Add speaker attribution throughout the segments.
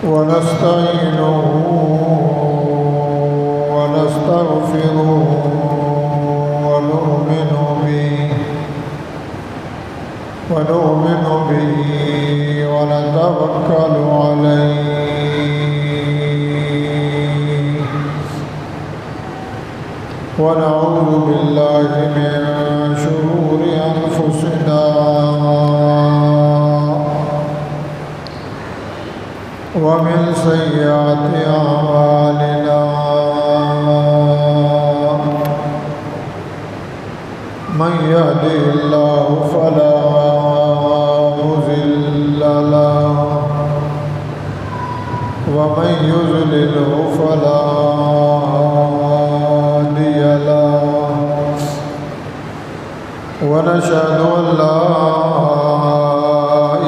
Speaker 1: ونستعينه ونستغفره ونؤمن به ونتوكل عليه ونعوذ بالله من شرور أنفسنا ومن سيئات أعمالنا من يهده الله فلا مضل له ومن يضلله فلا هادي له ونشهد أن لا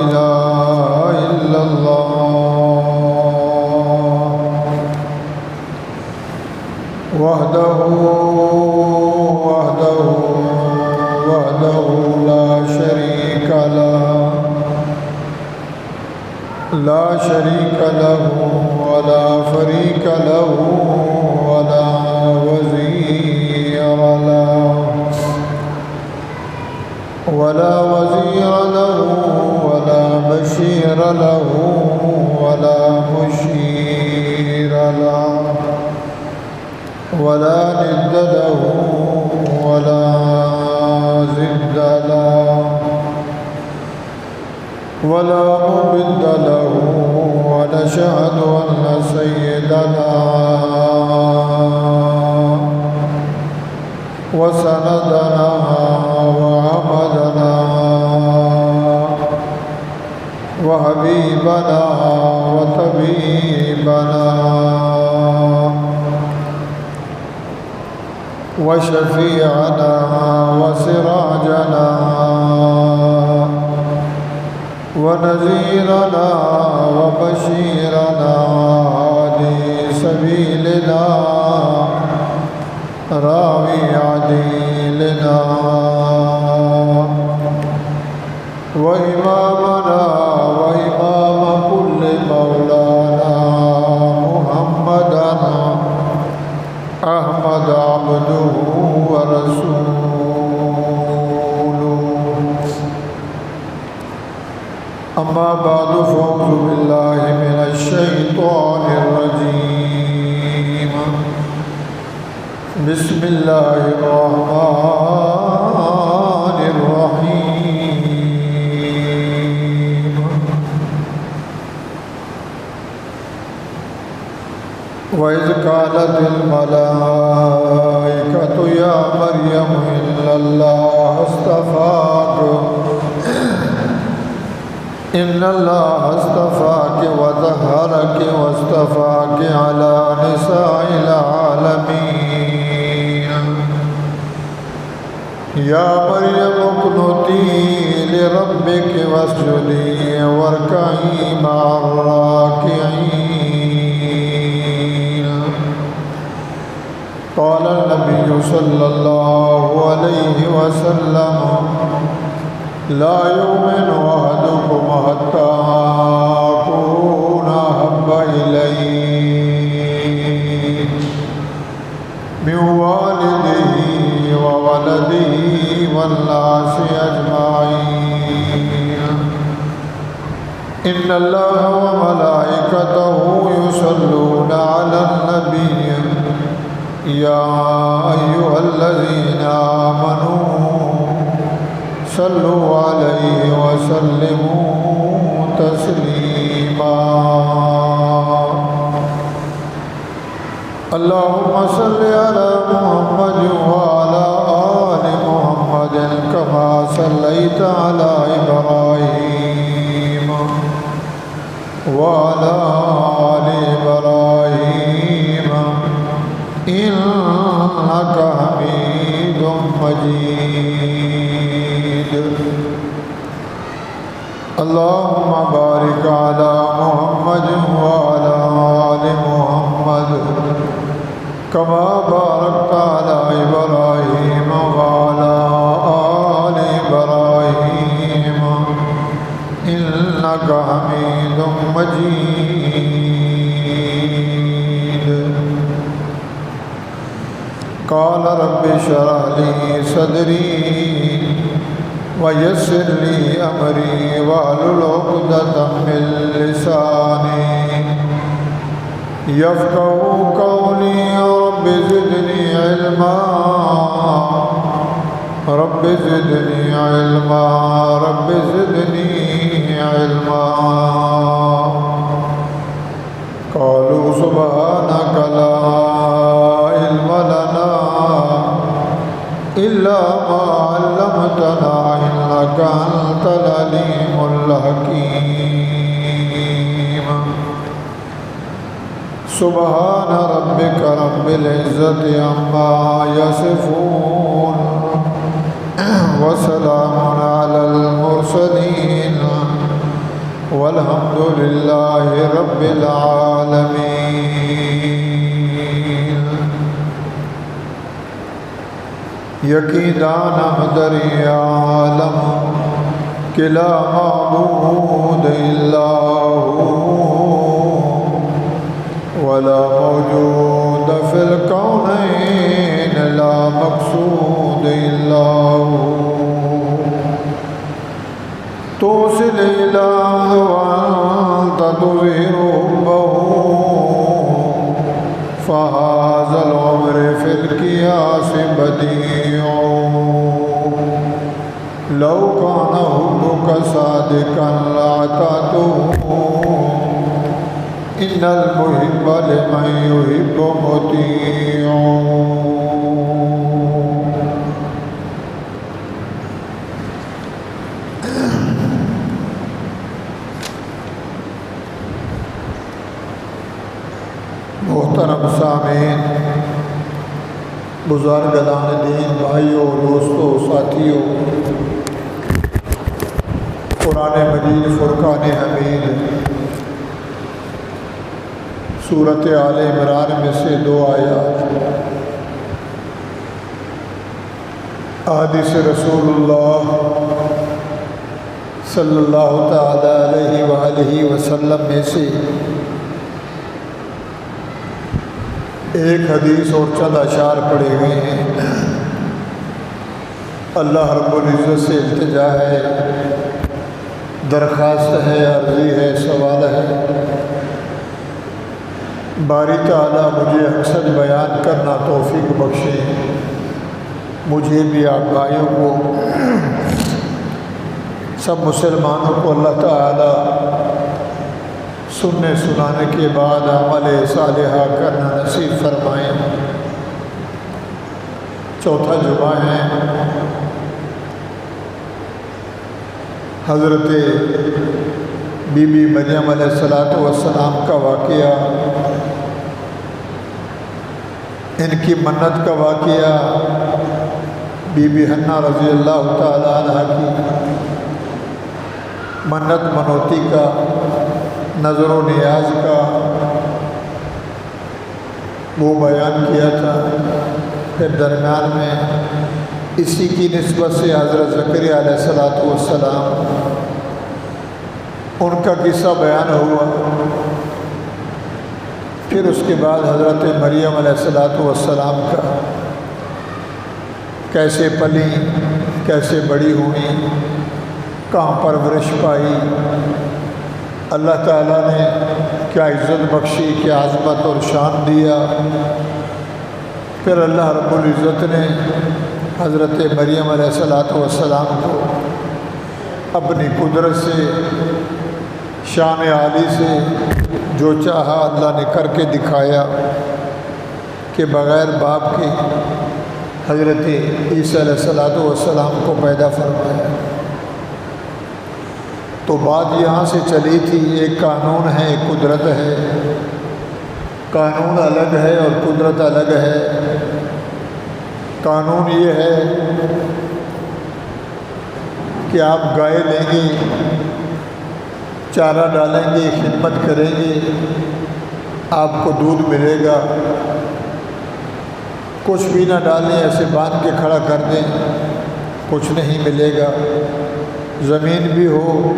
Speaker 1: إله إلا الله وحده لا شريك له ولا فريق له ولا وزير له ولا بشير له ولا مشير له ولا ند له ولا ضد له ولا مضل له ونشهد أن سيدنا وسندنا وعمدنا وحبيبنا وطبيبنا وشفيعنا وسراجنا ونذيرنا وبشيرنا هادي سبيلنا راوي عديلنا وإمامنا وإمام كل مولانا محمدا أحمد عبده ورسوله أما بعد فأعوذ بالله من الشيطان الرجيم بسم الله الرحمن الرحيم وإذ قالت الملائكة يا مريم إن الله اصطفاك وطهرك واصطفاك على نساء العالمين يا مريم اقنتي لربك واسجدي واركعي مع الراكعين قال النبي صلى الله عليه وسلم لا يؤمن أحدكم حتى أكون أحب إليه من والده وولده والناس أجمعين إن الله وملائكته يصلون على النبي يا أيها الذين آمنوا صلوا عليه وسلموا تسليما اللهم صل على محمد وعلى آل محمد كما صليت على إبراهيم وعلى آل إبراهيم إنك حميد مجيد اللهم بارك على محمد وعلى آل محمد كما باركت على إبراهيم وعلى آل إبراهيم إنك حميد مجيد. قال رب اشرح لي صدري ويسر لي أمري واحلل عقدة من لساني يفقهوا قولي. رب زدني علما رب زدني علما رب زدني علما. قالوا سبحانك لا علم لنا إلا ما علمتنا إنك أنت العليم الحكيم. سبحان ربك رب العزة عما يصفون وسلام على المرسلين والحمد لله رب العالمين. یقیناً ہم دری عالم کہ لا معبود الا هو ولا موجود فی الکونین لا مقصود الا هو. توصل الہ وانت تظہر حبہ فهذا العمر في القياس بديع. لو كان حبك صادقا لأعطيته إن المحب لمن يحب مطيع. محترم سامعین، بزرگان دین، بھائیوں، دوستوں، ساتھیوں، قرآن مجید فرقان حمید سورۃ آل عمران میں سے 2 آیات احادیث رسول اللہ صلی اللہ تعالی علیہ وآلہ وسلم میں سے ایک حدیث اور چند اشعار پڑھے ہوئے ہیں. اللہ رب العزت سے التجا ہے، درخواست ہے، عرضی ہے، سوال ہے، باری تعالیٰ مجھے اکثر بیان کرنا توفیق بخشے. مجھے بھی آپ بھائیوں کو، سب مسلمانوں کو اللہ تعالیٰ سننے سنانے کے بعد عمل صالحہ کرنا نصیب فرمائیں. چوتھا جمعہ ہے. حضرت بی بی مریم علیہ السلام کا واقعہ، ان کی منت کا واقعہ، بی بی حنہ رضی اللہ تعالیٰ عنہ کی منت منوتی کا، نظر و نیاز کا وہ بیان کیا تھا. پھر درمیان میں اسی کی نسبت سے حضرت زکریا علیہ السلام ان کا قصہ بیان ہوا. پھر اس کے بعد حضرت مریم علیہ السلام کا کیسے پلی، کیسے بڑی ہوئی، کہاں پرورش پائی، اللہ تعالیٰ نے کیا عزت بخشی، کیا عظمت اور شان دیا. پھر اللہ رب العزت نے حضرت مریم علیہ السلام کو اپنی قدرت سے، شان عالی سے جو چاہا اللہ نے کر کے دکھایا کہ بغیر باپ کے حضرت عیسیٰ علیہ السلام کو پیدا فرمایا. تو بات یہاں سے چلی تھی، ایک قانون ہے، ایک قدرت ہے. قانون الگ ہے اور قدرت الگ ہے. قانون یہ ہے کہ آپ گائے لیں گے، چارہ ڈالیں گے، خدمت کریں گے، آپ کو دودھ ملے گا. کچھ بھی نہ ڈالیں، ایسے باندھ کے کھڑا کر دیں، کچھ نہیں ملے گا۔ زمین بھی ہو،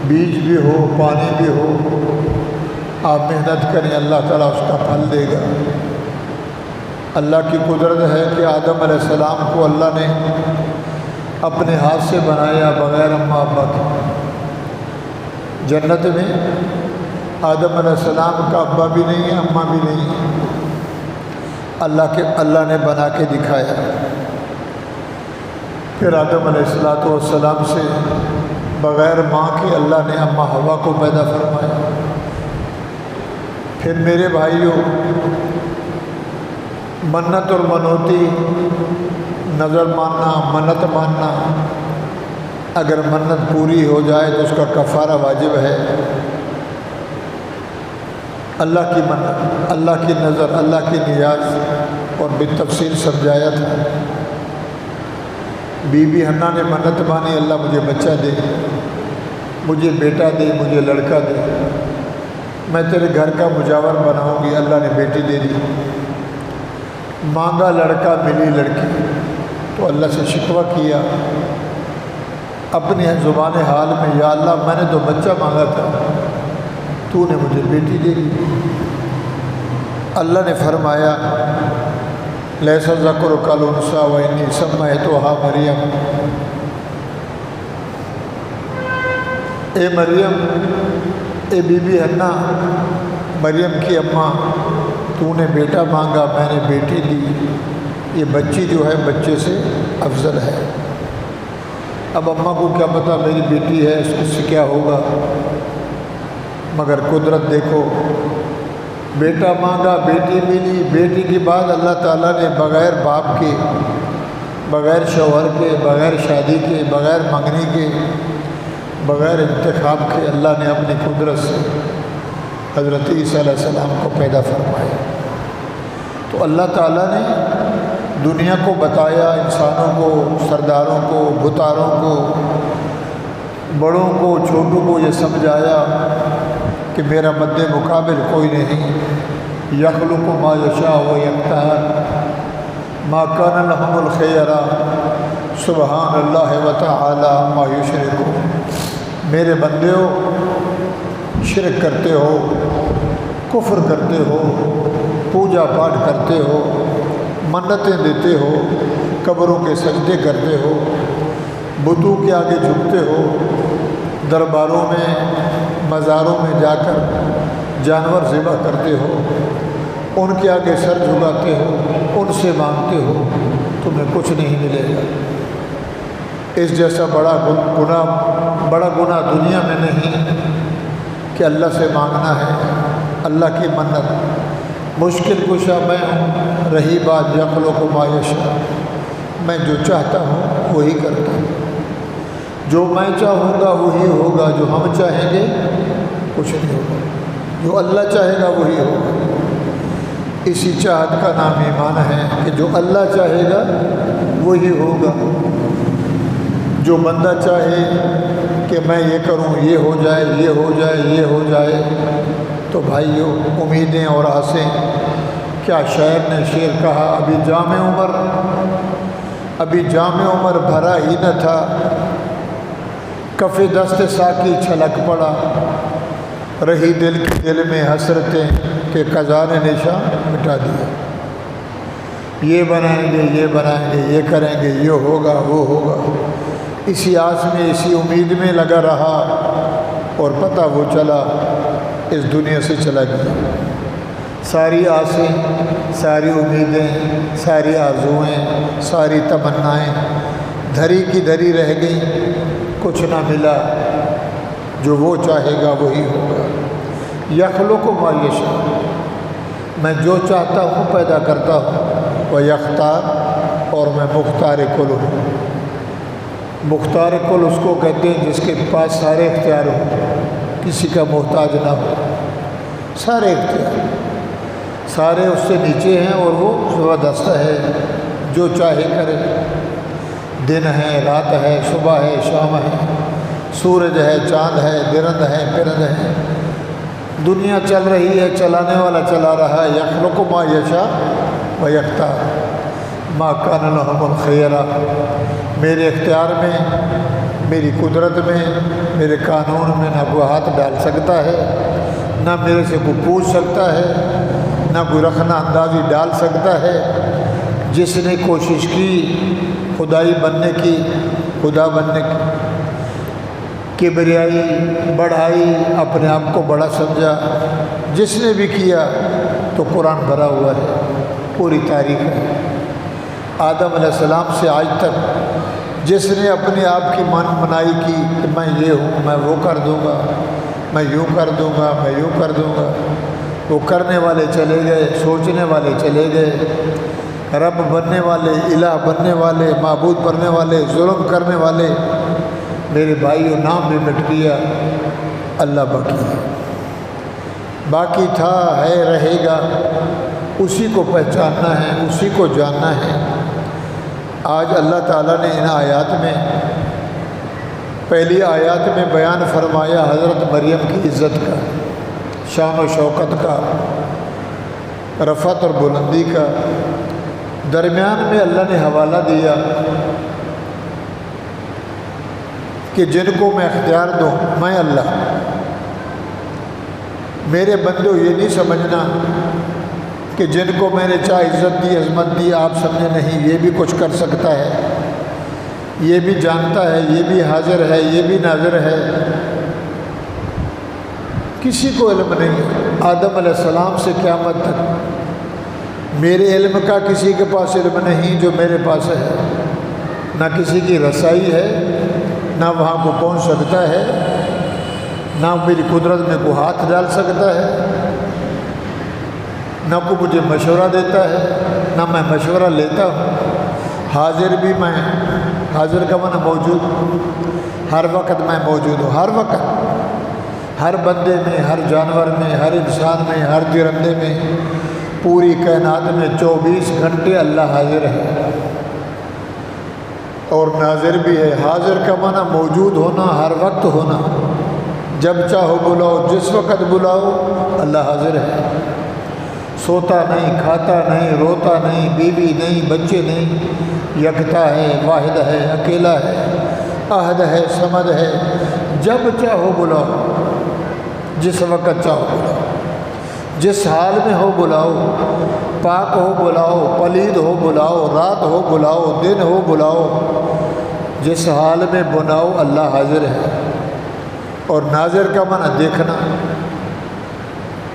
Speaker 1: بیج بھی ہو، پانی بھی ہو، آپ محنت کریں، اللہ تعالیٰ اس کا پھل دے گا۔ اللہ کی قدرت ہے کہ آدم علیہ السلام کو اللہ نے اپنے ہاتھ سے بنایا بغیر اماں ابا کے۔ جنت میں آدم علیہ السلام کا ابا بھی نہیں ہے، اماں بھی نہیں ہے، اللہ نے بنا کے دکھایا۔ پھر آدم علیہ السلام سے بغیر ماں کے اللہ نے اماں حوا کو پیدا فرمایا۔ پھر میرے بھائیوں، منت اور منوتی، نظر ماننا، منت ماننا، اگر منت پوری ہو جائے تو اس کا کفارہ واجب ہے۔ اللہ کی منت، اللہ کی نظر، اللہ کی نیاز، اور بالتفصیل سمجھایا تھا۔ بی بی حنا نے منت مانی، اللہ مجھے بچہ دے، مجھے بیٹا دے، مجھے لڑکا دے، میں تیرے گھر کا مجاور بناؤں گی۔ اللہ نے بیٹی دے دی۔ مانگا لڑکا، ملی لڑکی، تو اللہ سے شکوہ کیا اپنی زبان حال میں، یا اللہ میں نے تو بچہ مانگا تھا، تو نے مجھے بیٹی دے دی۔ اللہ نے فرمایا لیس الذکر کالانثیٰ وانی سمیتہا مریم، اے مریم، اے بی بی حنا، مریم کی اماں، تو نے بیٹا مانگا، میں نے بیٹی دی، یہ بچی جو ہے بچے سے افضل ہے۔ اب اماں کو کیا پتہ میری بیٹی ہے، اس سے کیا ہوگا، مگر قدرت دیکھو، بیٹا مانگا، بیٹی ملی، بیٹی کے بعد اللہ تعالیٰ نے بغیر باپ کے، بغیر شوہر کے، بغیر شادی کے، بغیر منگنی کے، بغیر انتخاب کے، اللہ نے اپنی قدرت سے حضرت عیسیٰ علیہ السلام کو پیدا فرمایا۔ تو اللہ تعالیٰ نے دنیا کو بتایا، انسانوں کو، سرداروں کو، بتاروں کو، بڑوں کو، چھوٹوں کو یہ سمجھایا کہ میرا مد مقابل کوئی نہیں۔ یخلق ما یشاء و یختار ما کان لهم الخیرہ سبحان اللہ وتعالی عما یشرکون۔ میرے بندیو، شرک کرتے ہو، کفر کرتے ہو، پوجا پاٹ کرتے ہو، منتیں دیتے ہو، قبروں کے سجدے کرتے ہو، بتوں کے آگے جھکتے ہو، درباروں میں، مزاروں میں جا کر جانور ذبح کرتے ہو، ان کے آگے سر جھکاتے ہو، ان سے مانگتے ہو، تمہیں کچھ نہیں ملے گا۔ اس جیسا بڑا گناہ دنیا میں نہیں کہ اللہ سے مانگنا ہے۔ اللہ کی منت، مشکل کشا میں ہوں، رہی بات یخلق ما یشاء، میں جو چاہتا ہوں وہی کرتا ہوں، جو میں چاہوں گا وہی ہوگا، جو ہم چاہیں گے کچھ نہیں ہوگا، جو اللہ چاہے گا وہی ہوگا۔ اسی چاہت کا نام ایمان ہے کہ جو اللہ چاہے گا وہی ہوگا۔ جو بندہ چاہے کہ میں یہ کروں، یہ ہو جائے، یہ ہو جائے، یہ ہو جائے، تو بھائیو امیدیں اور آسیں، کیا شاعر نے شعر کہا، ابھی جام عمر بھرا ہی نہ تھا، کف دست ساقی چھلک پڑا، رہی دل کی دل میں حسرتیں کہ قضا نے نشاں مٹا دیا۔ یہ بنائیں گے، یہ بنائیں گے، یہ کریں گے، یہ ہوگا، وہ ہوگا، اسی آس میں، اسی امید میں لگا رہا، اور پتہ وہ چلا اس دنیا سے چلا گیا۔ ساری آسیں، ساری امیدیں، ساری آرزوئیں، ساری تمنائیں دھری کی دھری رہ گئیں، کچھ نہ ملا۔ جو وہ چاہے گا وہی ہوگا۔ یخلق ما یشاء، میں جو چاہتا ہوں پیدا کرتا ہوں، و یختار، اور میں مختار کل ہوں۔ مختار کل اس کو کہتے ہیں جس کے پاس سارے اختیار ہوں، کسی کا محتاج نہ ہو، سارے اختیار، سارے اس سے نیچے ہیں اور وہ زبردست ہے، جو چاہے کرے۔ دن ہے، رات ہے، صبح ہے، شام ہے، سورج ہے، چاند ہے، درند ہے، پرند ہے، دنیا چل رہی ہے، چلانے والا چلا رہا ہے۔ یخلق ما یشاء و یختار ما کان لہم الخیرہ، میرے اختیار میں، میری قدرت میں، میرے قانون میں نہ کوئی ہاتھ ڈال سکتا ہے، نہ میرے سے کوئی پوچھ سکتا ہے، نہ کوئی رخنہ اندازی ڈال سکتا ہے۔ جس نے کوشش کی خدائی بننے کی، خدا بننے کی، کبریائی، بڑھائی، اپنے آپ کو بڑا سمجھا، جس نے بھی کیا تو قرآن بھرا ہوا ہے، پوری تاریخ ہے۔ آدم علیہ السلام سے آج تک جس نے اپنے آپ کی من منائی کی کہ میں یہ ہوں، میں وہ کر دوں گا، میں یوں کر دوں گا، میں یوں کر دوں گا، وہ کرنے والے چلے گئے، سوچنے والے چلے گئے، رب بننے والے، الہ بننے والے، معبود بننے والے، ظلم کرنے والے، میرے بھائیوں نام بھی مٹ گیا، اللہ باقی ہے، باقی تھا، ہے، رہے گا، اسی کو پہچاننا ہے، اسی کو جاننا ہے۔ آج اللہ تعالیٰ نے ان آیات میں، پہلی آیات میں بیان فرمایا حضرت مریم کی عزت کا، شان و شوکت کا، رفعت اور بلندی کا۔ درمیان میں اللہ نے حوالہ دیا کہ جن کو میں اختیار دوں، میں اللہ، میرے بندوں یہ نہیں سمجھنا کہ جن کو میں نے چاہے عزت دی، عظمت دی، آپ سمجھے نہیں یہ بھی کچھ کر سکتا ہے، یہ بھی جانتا ہے، یہ بھی حاضر ہے، یہ بھی ناظر ہے۔ کسی کو علم نہیں، آدم علیہ السلام سے قیامت تک میرے علم کا کسی کے پاس علم نہیں جو میرے پاس ہے، نہ کسی کی رسائی ہے، نہ وہاں کو پہنچ سکتا ہے، نہ میری قدرت میں کوئی ہاتھ ڈال سکتا ہے، نہ کوئی مجھے مشورہ دیتا ہے، نہ میں مشورہ لیتا ہوں۔ حاضر بھی میں، حاضر کا معنی موجود، ہر وقت میں موجود ہوں، ہر وقت، ہر بندے میں، ہر جانور میں، ہر انسان میں، ہر درندے میں، پوری کائنات میں 24 گھنٹے اللہ حاضر ہے اور ناظر بھی ہے۔ حاضر کا معنی موجود ہونا، ہر وقت ہونا، جب چاہو بلاؤ، جس وقت بلاؤ، اللہ حاضر ہے۔ سوتا نہیں، کھاتا نہیں، روتا نہیں، بیوی نہیں، بچے نہیں، یکتا ہے، واحد ہے، اکیلا ہے، احد ہے، صمد ہے، جب چاہو بلاؤ، جس وقت چاہو بلاؤ، جس حال میں ہو بلاؤ، پاک ہو بلاؤ، پلید ہو بلاؤ، رات ہو بلاؤ، دن ہو بلاؤ، جس حال میں بلاؤ اللہ حاضر ہے۔ اور ناظر کا معنی دیکھنا،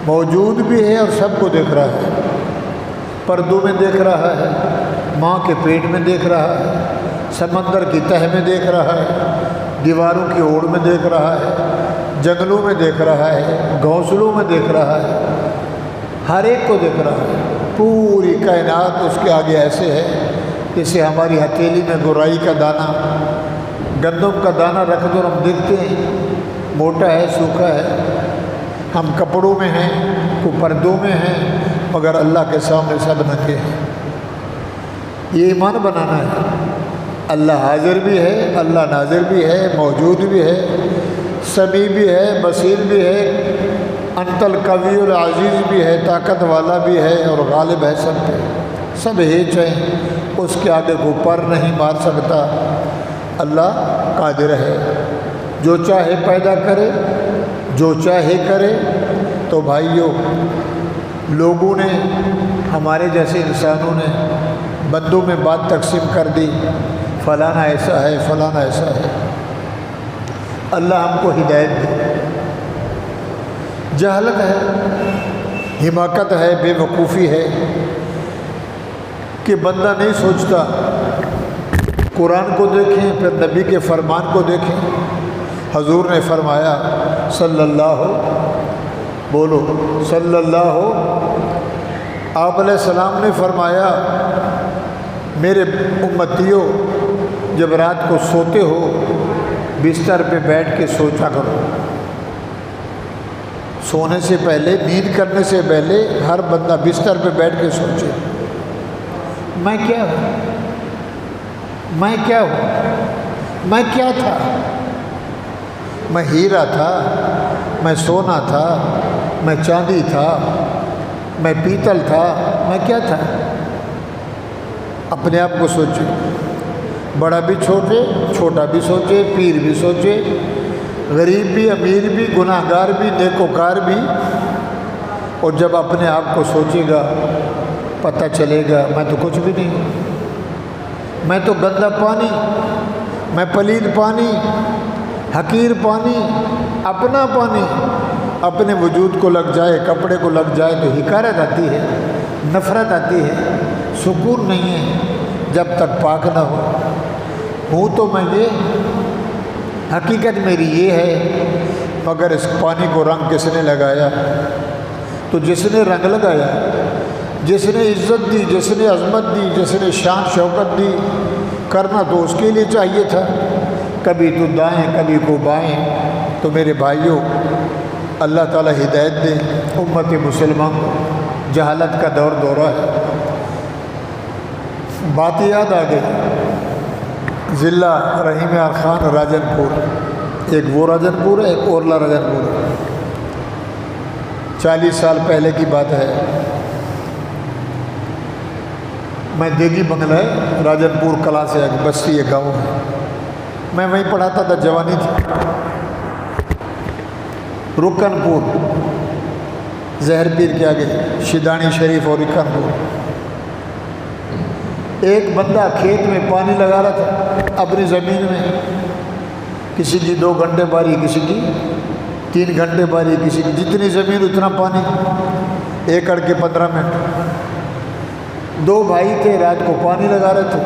Speaker 1: موجود بھی ہے اور سب کو دیکھ رہا ہے، پردوں میں دیکھ رہا ہے، ماں کے پیٹ میں دیکھ رہا ہے، سمندر کی تہ میں دیکھ رہا ہے، دیواروں کی اوڑ میں دیکھ رہا ہے، جنگلوں میں دیکھ رہا ہے، گھونسلوں میں دیکھ رہا ہے، ہر ایک کو دیکھ رہا ہے۔ پوری کائنات اس کے آگے ایسے ہے جیسے ہماری ہتھیلی میں گورائی کا دانہ، گندم کا دانہ رکھ دو ہم دیکھتے ہیں موٹا ہے، سوکھا ہے، ہم کپڑوں میں ہیں، کو پردوں میں ہیں، مگر اللہ کے سامنے سب ننگے ہیں۔ یہ ایمان بنانا ہے، اللہ حاضر بھی ہے، اللہ ناظر بھی ہے، موجود بھی ہے، سمیع بھی ہے، بصیر بھی ہے، انت القوی العزیز بھی ہے، طاقت والا بھی ہے اور غالب ہے سب پہ، سب ہیچ ہیں، اس کے آگے کو پر نہیں مار سکتا۔ اللہ قادر ہے، جو چاہے پیدا کرے، جو چاہے کرے۔ تو بھائیوں، لوگوں نے، ہمارے جیسے انسانوں نے بندوں میں بات تقسیم کر دی، فلانا ایسا ہے، فلانا ایسا ہے۔ اللہ ہم کو ہدایت دے۔ جہالت ہے، حماقت ہے، بے وقوفی ہے کہ بندہ نہیں سوچتا۔ قرآن کو دیکھیں، پھر نبی کے فرمان کو دیکھیں۔ حضور نے فرمایا صلی اللہ، بولو صلی اللہ، آپ علیہ السلام نے فرمایا میرے امتیوں، جب رات کو سوتے ہو بستر پہ بیٹھ کے سوچا کرو۔ سونے سے پہلے، نیند کرنے سے پہلے ہر بندہ بستر پہ بیٹھ کے سوچے، میں کیا ہوں، میں کیا ہوں، میں کیا تھا، میں ہیرا تھا، میں سونا تھا، میں چاندی تھا، میں پیتل تھا، میں کیا تھا؟ اپنے آپ کو سوچے، بڑا بھی سوچے، چھوٹا بھی سوچے، پیر بھی سوچے، غریب بھی، امیر بھی، گناہ گار بھی، نیکوکار بھی۔ اور جب اپنے آپ کو سوچے گا پتہ چلے گا میں تو کچھ بھی نہیں، میں تو گندا پانی، میں پلید پانی، حقیر پانی، اپنا پانی اپنے وجود کو لگ جائے، کپڑے کو لگ جائے تو حقارت آتی ہے، نفرت آتی ہے، سکون نہیں ہے جب تک پاک نہ ہوں تو میں یہ، حقیقت میری یہ ہے۔ مگر اس پانی کو رنگ کس نے لگایا؟ تو جس نے رنگ لگایا، جس نے عزت دی، جس نے عظمت دی، جس نے شان شوکت دی، کرنا تو اس کے لیے چاہیے تھا، کبھی تو دائیں کبھی کو بائیں۔ تو میرے بھائیوں، اللہ تعالی ہدایت دے امت مسلمان کو، جہالت کا دورہ ہے۔ بات یاد آ گئی، ضلع رحیم یار خان راجن پور، ایک وہ راجن پور ہے، ایک اورلا راجن پور ہے۔ 40 سال پہلے کی بات ہے، میں دیگی بنگلہ ہے، راجن پور کلا سے ایک بستی ایک گاؤں ہے، میں وہیں پڑھاتا تھا، جوانی تھی۔ رکن پور، زہر پیر کے آگے، شیدانی شریف اور رکن پور۔ ایک بندہ کھیت میں پانی لگا رہا تھا اپنی زمین میں، کسی کی 2 گھنٹے باری، کسی کی 3 گھنٹے باری، کسی کی جتنی زمین اتنا پانی، ایکڑ کے 15 منٹ۔ 2 بھائی تھے، رات کو پانی لگا رہے تھے،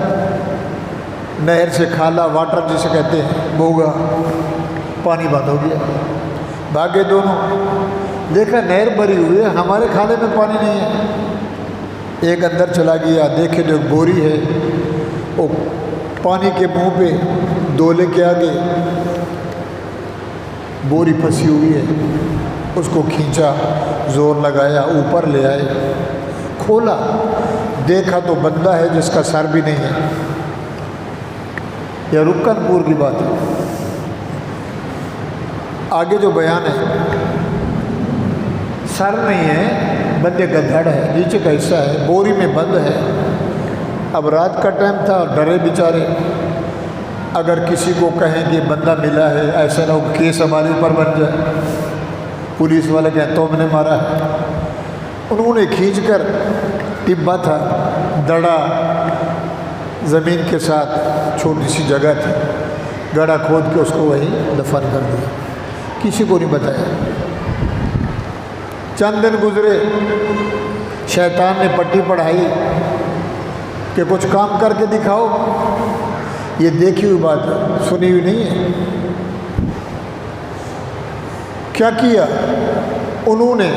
Speaker 1: نہر سے کھالا، واٹر جسے کہتے ہیں، بوگا، پانی بند ہو گیا، بھاگے دونوں، دیکھا نہر بھری ہوئی ہے، ہمارے کھالے میں پانی نہیں ہے۔ ایک اندر چلا گیا، دیکھے جو ایک بوری ہے، وہ پانی کے منہ پہ دولے کے آگے بوری پھنسی ہوئی ہے، اس کو کھینچا، زور لگایا، اوپر لے آئے، کھولا، دیکھا تو بندہ ہے جس کا سر بھی نہیں ہے۔ یہ رکن پور کی بات ہے۔ آگے جو بیان ہے، سر نہیں ہے، بندے کا دھڑ ہے، نیچے کا حصہ ہے، بوری میں بند ہے۔ اب رات کا ٹائم تھا، ڈرے بیچارے، اگر کسی کو کہیں کہ بندہ ملا ہے، ایسا نہ ہو کیس ہمارے اوپر بن جائے، پولیس والے کہیں تو ہم نے مارا ہے۔ انہوں نے کھینچ کر، ٹبا تھا، دڑا زمین کے ساتھ، چھوٹی سی جگہ تھی، گڑھا کھود کے اس کو وہیں دفن کر دیا، کسی کو نہیں بتایا۔ چند دن گزرے، شیطان نے پٹی پڑھائی کہ کچھ کام کر کے دکھاؤ۔ یہ دیکھی ہوئی بات ہے، سنی ہوئی نہیں ہے۔ کیا کیا انہوں نے؟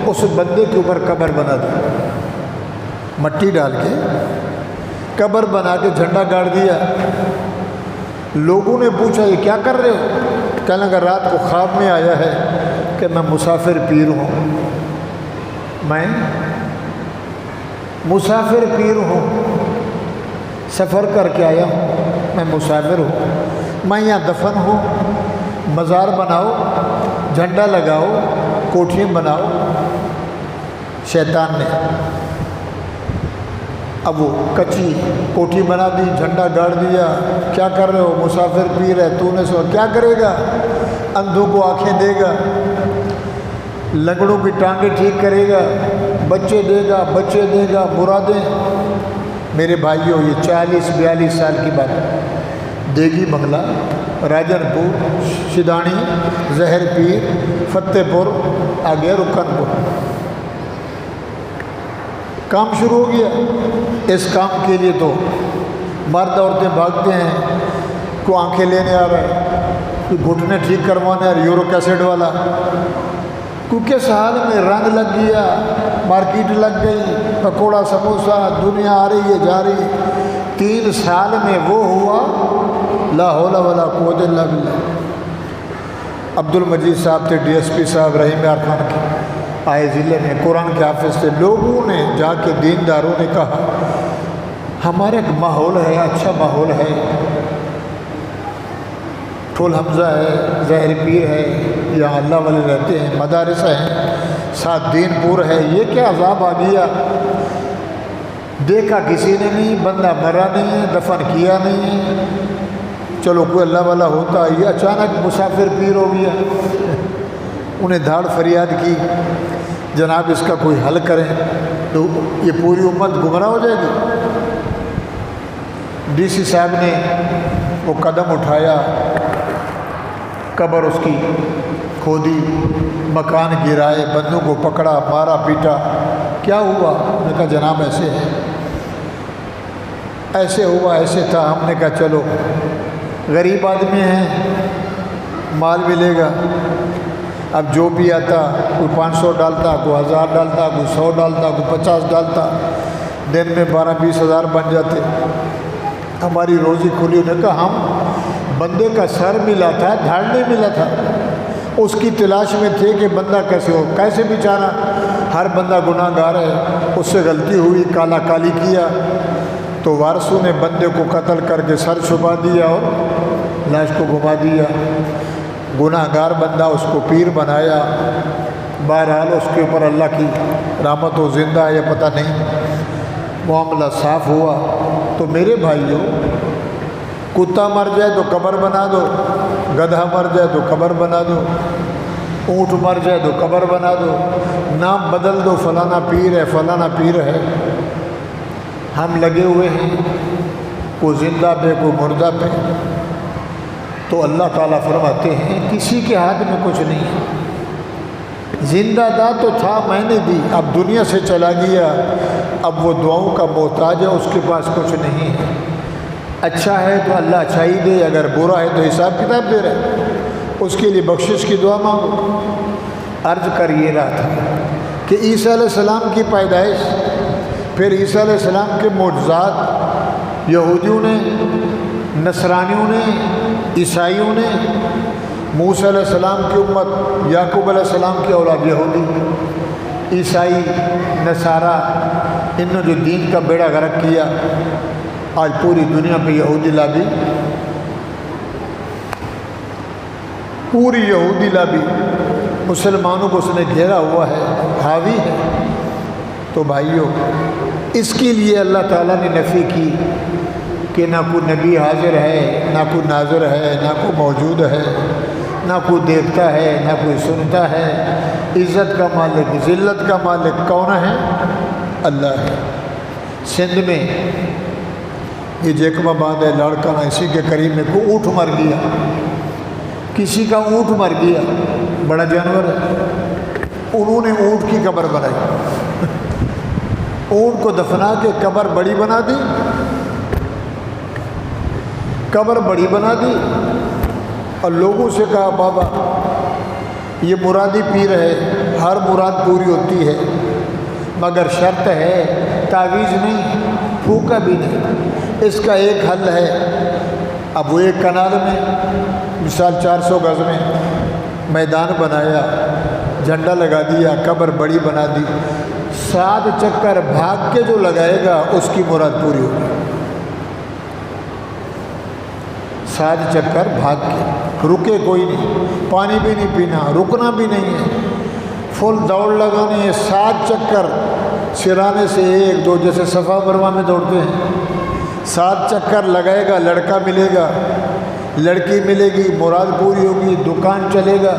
Speaker 1: اس بندے کے اوپر قبر بنا دی، مٹی ڈال کے قبر بنا کے جھنڈا گاڑ دیا۔ لوگوں نے پوچھا یہ کیا کر رہے ہو؟ کہنے لگا رات کو خواب میں آیا ہے کہ میں مسافر پیر ہوں، میں مسافر پیر ہوں، سفر کر کے آیا ہوں، میں مسافر ہوں، میں یہاں دفن ہوں، مزار بناؤ، جھنڈا لگاؤ، کوٹھیاں بناؤ۔ شیطان نے اب وہ کچی کوٹھی بنا دی، جھنڈا گاڑ دیا۔ کیا کر رہے ہو؟ مسافر پیر ہے، تو نے سو کیا کرے گا؟ اندھوں کو آنکھیں دے گا، لنگڑوں کی ٹانگیں ٹھیک کرے گا، بچے دے گا، مرادیں۔ میرے بھائیوں، یہ 40-42 سال کی بات ہے۔ دیگی بنگلہ، راجن پور، شیدانی، زہر پیر، فتح پور، آگے رکن پور۔ کام شروع ہو گیا۔ اس کام کے لیے تو مرد عورتیں بھاگتے ہیں، کوئی آنکھیں لینے آ رہا ہے، کوئی گھٹنے ٹھیک کروانے آ رہا ہے، یورک ایسڈ والا، کیونکہ اس حال میں رنگ لگ گیا، مارکیٹ لگ گئی، پکوڑا سموسا، دنیا آ رہی ہے جا رہی ہے۔ 3 سال میں وہ ہوا، لا حول ولا قوت الا باللہ۔ عبد المجید صاحب تھے، ڈی ایس پی صاحب، رحیم یار خان کے آئے ضلع میں، قرآن کے حافظ تھے۔ لوگوں نے جا کے، دینداروں نے کہا ہمارا ایک ماحول ہے، اچھا ماحول ہے، ٹھول حمزہ ہے، زہر پیر ہے، یہاں اللہ والے رہتے ہیں، مدارس ہیں، ساتھ دین پور ہے، یہ کیا عذاب آ گیا؟ دیکھا کسی نے نہیں، بندہ مرا نہیں ہے، دفن کیا نہیں ہے، چلو کوئی اللہ والا ہوتا، یہ اچانک مسافر پیر ہو گیا۔ انہیں دھاڑ فریاد کی جناب اس کا کوئی حل کریں، تو یہ پوری امت گمراہ ہو جائے گی۔ ڈی سی صاحب نے وہ قدم اٹھایا، قبر اس کی کھودی، مکان گرائے، بندوں کو پکڑا، مارا پیٹا۔ کیا ہوا؟ میں نے کہا جناب ایسے ہے، ایسے ہوا، ایسے تھا۔ ہم نے کہا چلو غریب آدمی ہیں، مال ملے گا۔ اب جو بھی آتا، کوئی 500 ڈالتا، کوئی 1000 ڈالتا، کوئی 100 ڈالتا، کوئی 50 ڈالتا، دن میں 12-20 ہزار بن جاتے، ہماری روزی کھلی۔ انہوں نے کہا ہم بندے کا سر ملا تھا، دھاڑ نہیں ملا تھا، اس کی تلاش میں تھے کہ بندہ کیسے ہو، کیسے بیچارہ، ہر بندہ گناہ گار ہے، اس سے غلطی ہوئی، کالا کالی کیا، تو وارثوں نے بندے کو قتل کر کے سر چھپا دیا اور لاش کو گھما دیا۔ گناہ گار بندہ، اس کو پیر بنایا۔ بہرحال اس کے اوپر اللہ کی رحمت و زندہ ہے، یہ پتہ نہیں، معاملہ صاف ہوا۔ تو میرے بھائیوں، کتا مر جائے تو قبر بنا دو، گدھا مر جائے تو قبر بنا دو، اونٹ مر جائے تو قبر بنا دو، نام بدل دو، فلانا پیر ہے، فلانا پیر ہے۔ ہم لگے ہوئے ہیں، کوئی زندہ پہ، کوئی مردہ پہ۔ تو اللہ تعالیٰ فرماتے ہیں کسی کے ہاتھ میں کچھ نہیں ہے۔ زندہ تھا تو تھا، میں نے دی، اب دنیا سے چلا گیا، اب وہ دعاؤں کا محتاج ہے، اس کے پاس کچھ نہیں ہے۔ اچھا ہے تو اللہ اچھائی دے، اگر برا ہے تو حساب کتاب دے رہے، اس کے لیے بخشش کی دعا مانگو۔ عرض کر یہ رہا تھا کہ عیسیٰ علیہ السلام کی پیدائش، پھر عیسیٰ علیہ السلام کے معجزات، یہودیوں نے، نصرانیوں نے، عیسائیوں نے، موسیٰ علیہ السلام کی امت، یعقوب علیہ السلام کی اولاد یہودی، عیسائی، نصارہ، انہوں نے جو دین کا بیڑا غرق کیا، آج پوری دنیا پہ یہودی لابی، پوری یہودی لابی مسلمانوں کو اس نے گھیرا ہوا ہے، حاوی ہے۔ تو بھائیوں، اس کے لیے اللہ تعالیٰ نے نفی کی کہ نہ کوئی نبی حاضر ہے، نہ کوئی ناظر ہے، نہ کوئی موجود ہے، نہ کوئی دیکھتا ہے، نہ کوئی سنتا ہے۔ عزت کا مالک، ذلت کا مالک کون ہے؟ اللہ ہے۔ سندھ میں یہ جیکم آباد ہے، لاڑکانہ، اسی کے قریب میں کوئی اونٹ مر گیا، کسی کا اونٹ مر گیا، بڑا جانور ہے، انہوں نے اونٹ کی قبر بنائی، اونٹ کو دفنا کے قبر بڑی بنا دی، قبر بڑی بنا دی، اور لوگوں سے کہا بابا یہ مرادی پیر ہے، ہر مراد پوری ہوتی ہے، مگر شرط ہے تعویذ نہیں، پھونکا بھی نہیں، اس کا ایک حل ہے۔ اب وہ ایک کنال میں مثال 400 گز میں میدان بنایا، جھنڈا لگا دیا، قبر بڑی بنا دی، 7 چکر بھاگ کے جو لگائے گا اس کی مراد پوری ہوگی۔ 7 چکر بھاگ کے، رکے کوئی نہیں، پانی بھی نہیں پینا، رکنا بھی نہیں ہے، فل دوڑ لگانی ہے، 7 چکر سرانے سے 1 2، جیسے صفا مروہ میں دوڑتے ہیں، 7 چکر لگائے گا، لڑکا ملے گا، لڑکی ملے گی، مراد پوری ہوگی، دکان چلے گا۔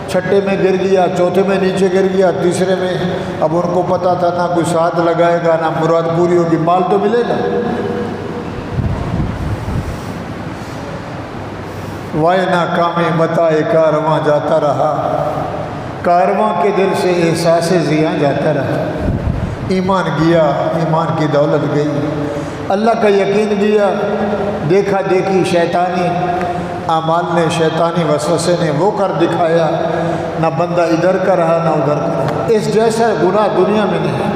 Speaker 1: چھٹے میں گر گیا، چوتھے میں نیچے گر گیا، تیسرے میں، اب ان کو پتہ تھا نہ کوئی ساتھ لگائے گا، نہ مراد پوری ہوگی، مال تو ملے گا۔ وائے ناکام متاع کارواں جاتا رہا، کارواں کے دل سے احساس ضیاں جاتا رہا۔ ایمان گیا، ایمان کی دولت گئی، اللہ کا یقین گیا، دیکھا دیکھی شیطانی اعمال نے، شیطانی وسوسے نے وہ کر دکھایا، نہ بندہ ادھر کا رہا نہ ادھر کا رہا۔ اس جیسا گناہ دنیا میں نہیں۔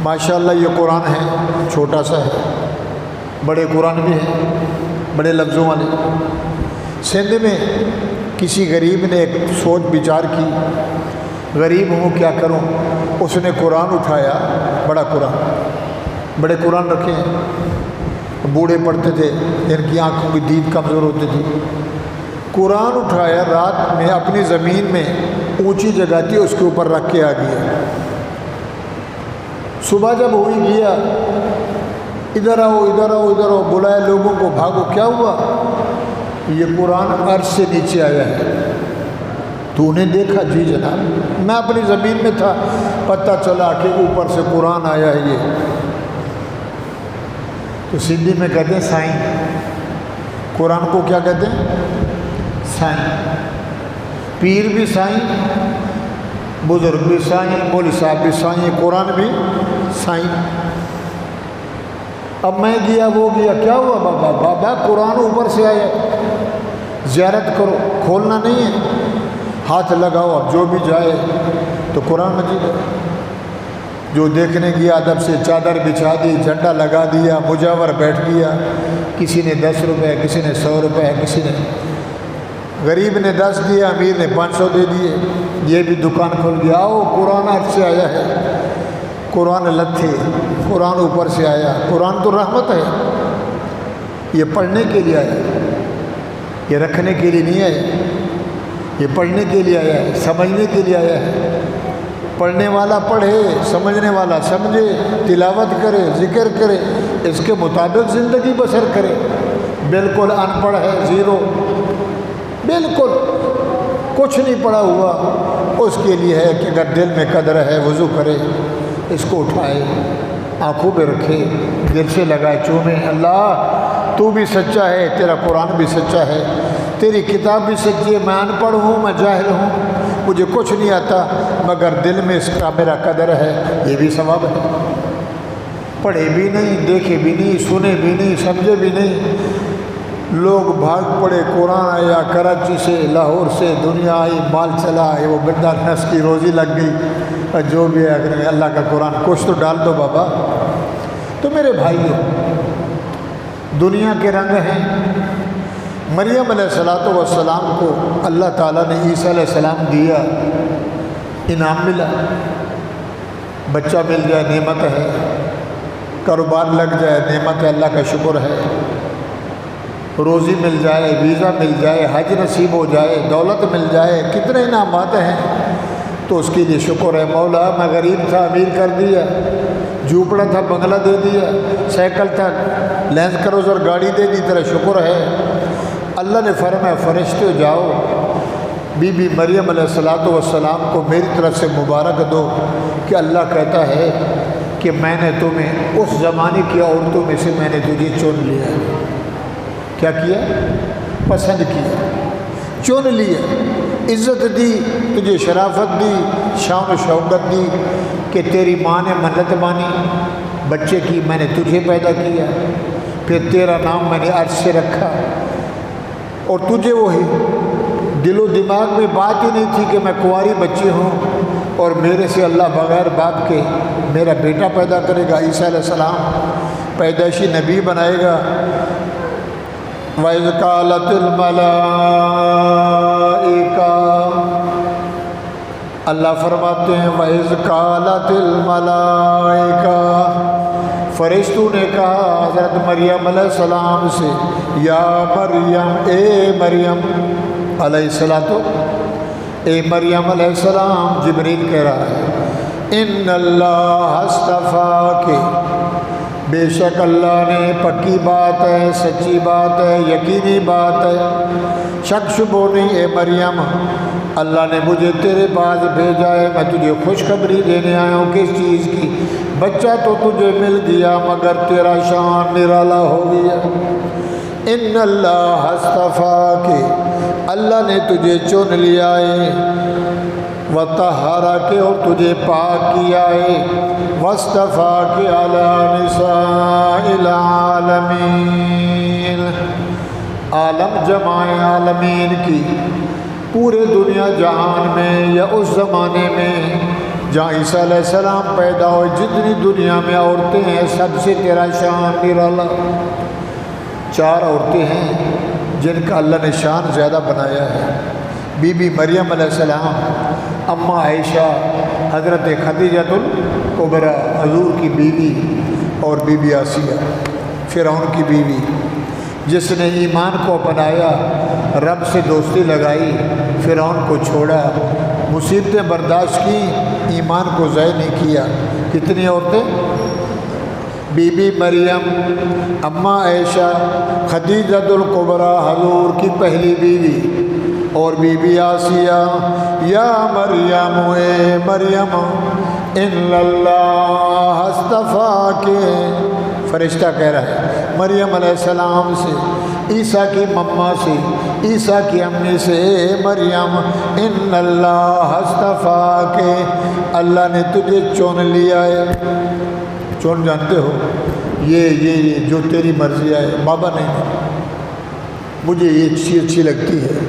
Speaker 1: ماشاءاللہ یہ قرآن ہے، چھوٹا سا ہے، بڑے قرآن بھی ہیں، بڑے لفظوں والے۔ سندھ میں کسی غریب نے ایک سوچ بچار کی، غریب ہوں کیا کروں، اس نے قرآن اٹھایا، بڑا قرآن، بڑے قرآن رکھے ہیں، بوڑھے پڑھتے تھے، جن کی آنکھوں کی دید کمزور ہوتی تھی، قرآن اٹھایا، رات میں اپنی زمین میں اونچی جگہ تھی اس کے اوپر رکھ کے آ گیا، صبح جب ہوئی گیا، ادھر آؤ ادھر آؤ ادھر آؤ، بلائے لوگوں کو، بھاگو، کیا ہوا؟ یہ قرآن عرش سے نیچے آیا ہے۔ تو نے دیکھا؟ جی جناب، میں اپنی زمین میں تھا، پتہ چلا کہ اوپر سے قرآن آیا ہے یہ۔ تو سندھی میں کہتے ہیں سائیں، قرآن کو کیا کہتے ہیں؟ سائیں۔ پیر بھی سائیں، بزرگ بھی سائیں، مولوی صاحب بھی سائیں، قرآن بھی سائیں۔ اب میں گیا، وہ گیا، کیا ہوا بابا؟ بابا قرآن اوپر سے آیا، زیارت کرو، کھولنا نہیں ہے، ہاتھ لگاؤ، اب جو بھی جائے تو قرآن مجید ہے۔ جو دیکھنے گیا ادب سے چادر بچھا دی، جھنڈا لگا دیا، مجاور بیٹھ گیا، کسی نے 10 روپے، کسی نے 100 روپے، کسی نے، غریب نے 10 دیا، امیر نے 500 دے دیے، یہ بھی دکان کھول گیا، آؤ قرآن عرش سے آیا ہے، قرآن لتھے، قرآن اوپر سے آیا۔ قرآن تو رحمت ہے، یہ پڑھنے کے لیے آیا، یہ رکھنے کے لیے نہیں آیا، یہ پڑھنے کے لیے آیا ہے، سمجھنے کے لیے آیا ہے۔ پڑھنے والا پڑھے، سمجھنے والا سمجھے، تلاوت کرے، ذکر کرے، اس کے مطابق زندگی بسر کرے۔ بالکل ان پڑھ ہے، زیرو، بالکل کچھ نہیں پڑھا ہوا، اس کے لیے ہے کہ اگر دل میں قدر ہے وضو کرے، اس کو اٹھائے، آنکھوں پہ رکھے، دل سے لگائے، چومے، اللہ تو بھی سچا ہے، تیرا قرآن بھی سچا ہے، تیری کتاب بھی سچی ہے، میں ان پڑھ ہوں، میں جاہل ہوں، مجھے کچھ نہیں آتا، مگر دل میں اس کا میرا قدر ہے، یہ بھی ثواب ہے۔ پڑھے بھی نہیں، دیکھے بھی نہیں، سنے بھی نہیں، سمجھے بھی نہیں، لوگ بھاگ پڑے، قرآن آیا، کراچی سے، لاہور سے، دنیا آئی، مال چلا، یہ وہ بندہ نس کی روزی لگ گئی، اور جو بھی ہے اگر اللہ کا قرآن کچھ تو ڈال دو بابا۔ تو میرے بھائیوں، دنیا کے رنگ ہیں۔ مریم علیہ السلام کو اللہ تعالیٰ نے عیسیٰ علیہ السلام دیا، انعام ملا، بچہ مل جائے نعمت ہے، کاروبار لگ جائے نعمت ہے، اللہ کا شکر ہے، روزی مل جائے، ویزا مل جائے، حج نصیب ہو جائے، دولت مل جائے، کتنے انعامات ہیں، تو اس کے لیے شکر ہے۔ مولا میں غریب تھا، امیر کر دیا، جھوپڑا تھا، بنگلہ دے دیا، سائیکل تھا، لینڈ کروزر گاڑی دے دی، تیرا شکر ہے۔ اللہ نے فرمایا فرشتے جاؤ، بی بی مریم علیہ السلام کو میری طرف سے مبارک دو کہ اللہ کہتا ہے کہ میں نے تمہیں اس زمانے کی عورتوں میں سے میں نے تجھے چن لیا ہے۔ کیا کیا؟ پسند کیا، چن لیا، عزت دی، تجھے شرافت دی، شان و شوکت دی کہ تیری ماں نے منت مانی بچے کی، میں نے تجھے پیدا کیا، پھر تیرا نام میں نے عرش سے رکھا، اور تجھے وہی دل و دماغ میں بات ہی نہیں تھی کہ میں کنواری بچی ہوں اور میرے سے اللہ بغیر باپ کے میرا بیٹا پیدا کرے گا، عیسیٰ علیہ السلام پیدائشی نبی بنائے گا۔ وَإِذْ قَالَتِ الْمَلَائِكَةُ، اللہ فرماتے ہیں وَإِذْ قَالَتِ الْمَلَائِكَةُ، فرشتوں نے کہا حضرت مریم علیہ السلام سے، یا مریم، اے مریم علیہ السلام، اے مریم علیہ السلام، جبریل کہہ رہا ہے، ان اللہ اصطفاک، بے شک اللہ نے، پکی بات ہے، سچی بات ہے، یقینی بات ہے، شک شبہ نہیں، اے مریم اللہ نے مجھے تیرے پاس بھیجا ہے، میں تجھے خوشخبری دینے آیا ہوں۔ کس چیز کی؟ بچہ تو تجھے مل گیا مگر تیرا شان نرالا ہو گیا۔ ان اللہ اصطفاک، اللہ نے تجھے چن لیا ہے، وطہرک، اور تجھے پاک کیا ہے، واصطفاک علی نساء العالمین، عالم جمع عالمین کی، پورے دنیا جہان میں یا اس زمانے میں جہاں عیسیٰ علیہ السلام پیدا ہوئے، جتنی دنیا میں عورتیں ہیں سب سے تیرا شان نرالا۔ 4 عورتیں ہیں جن کا اللہ نے شان زیادہ بنایا ہے، بی بی مریم علیہ السلام، اماں عائشہ، حضرت خدیجۃ الکبریٰ حضور کی بیوی، اور بی بی آسیہ فرعون کی بیوی، جس نے ایمان کو اپنایا، رب سے دوستی لگائی، فرعون کو چھوڑا، مصیبتیں برداشت کی، ایمان کو ضائع نہیں کیا۔ کتنی عورتیں؟ بی بی مریم، اماں عائشہ، خدیجۃ الکبریٰ حضور کی پہلی بیوی، اور بی بی آسیہ، یا مریم اے مریم ان اللہ اصطفاک، فرشتہ کہہ رہا ہے مریم علیہ السلام سے، عیسیٰ کی مما سے، عیسیٰ کی امی سے، اے مریم ان اللہ اصطفاک، اللہ نے تجھے چن لیا ہے۔ چون جانتے ہو، یہ جو تیری مرضی آئے، بابا نہیں، مجھے یہ اچھی لگتی ہے۔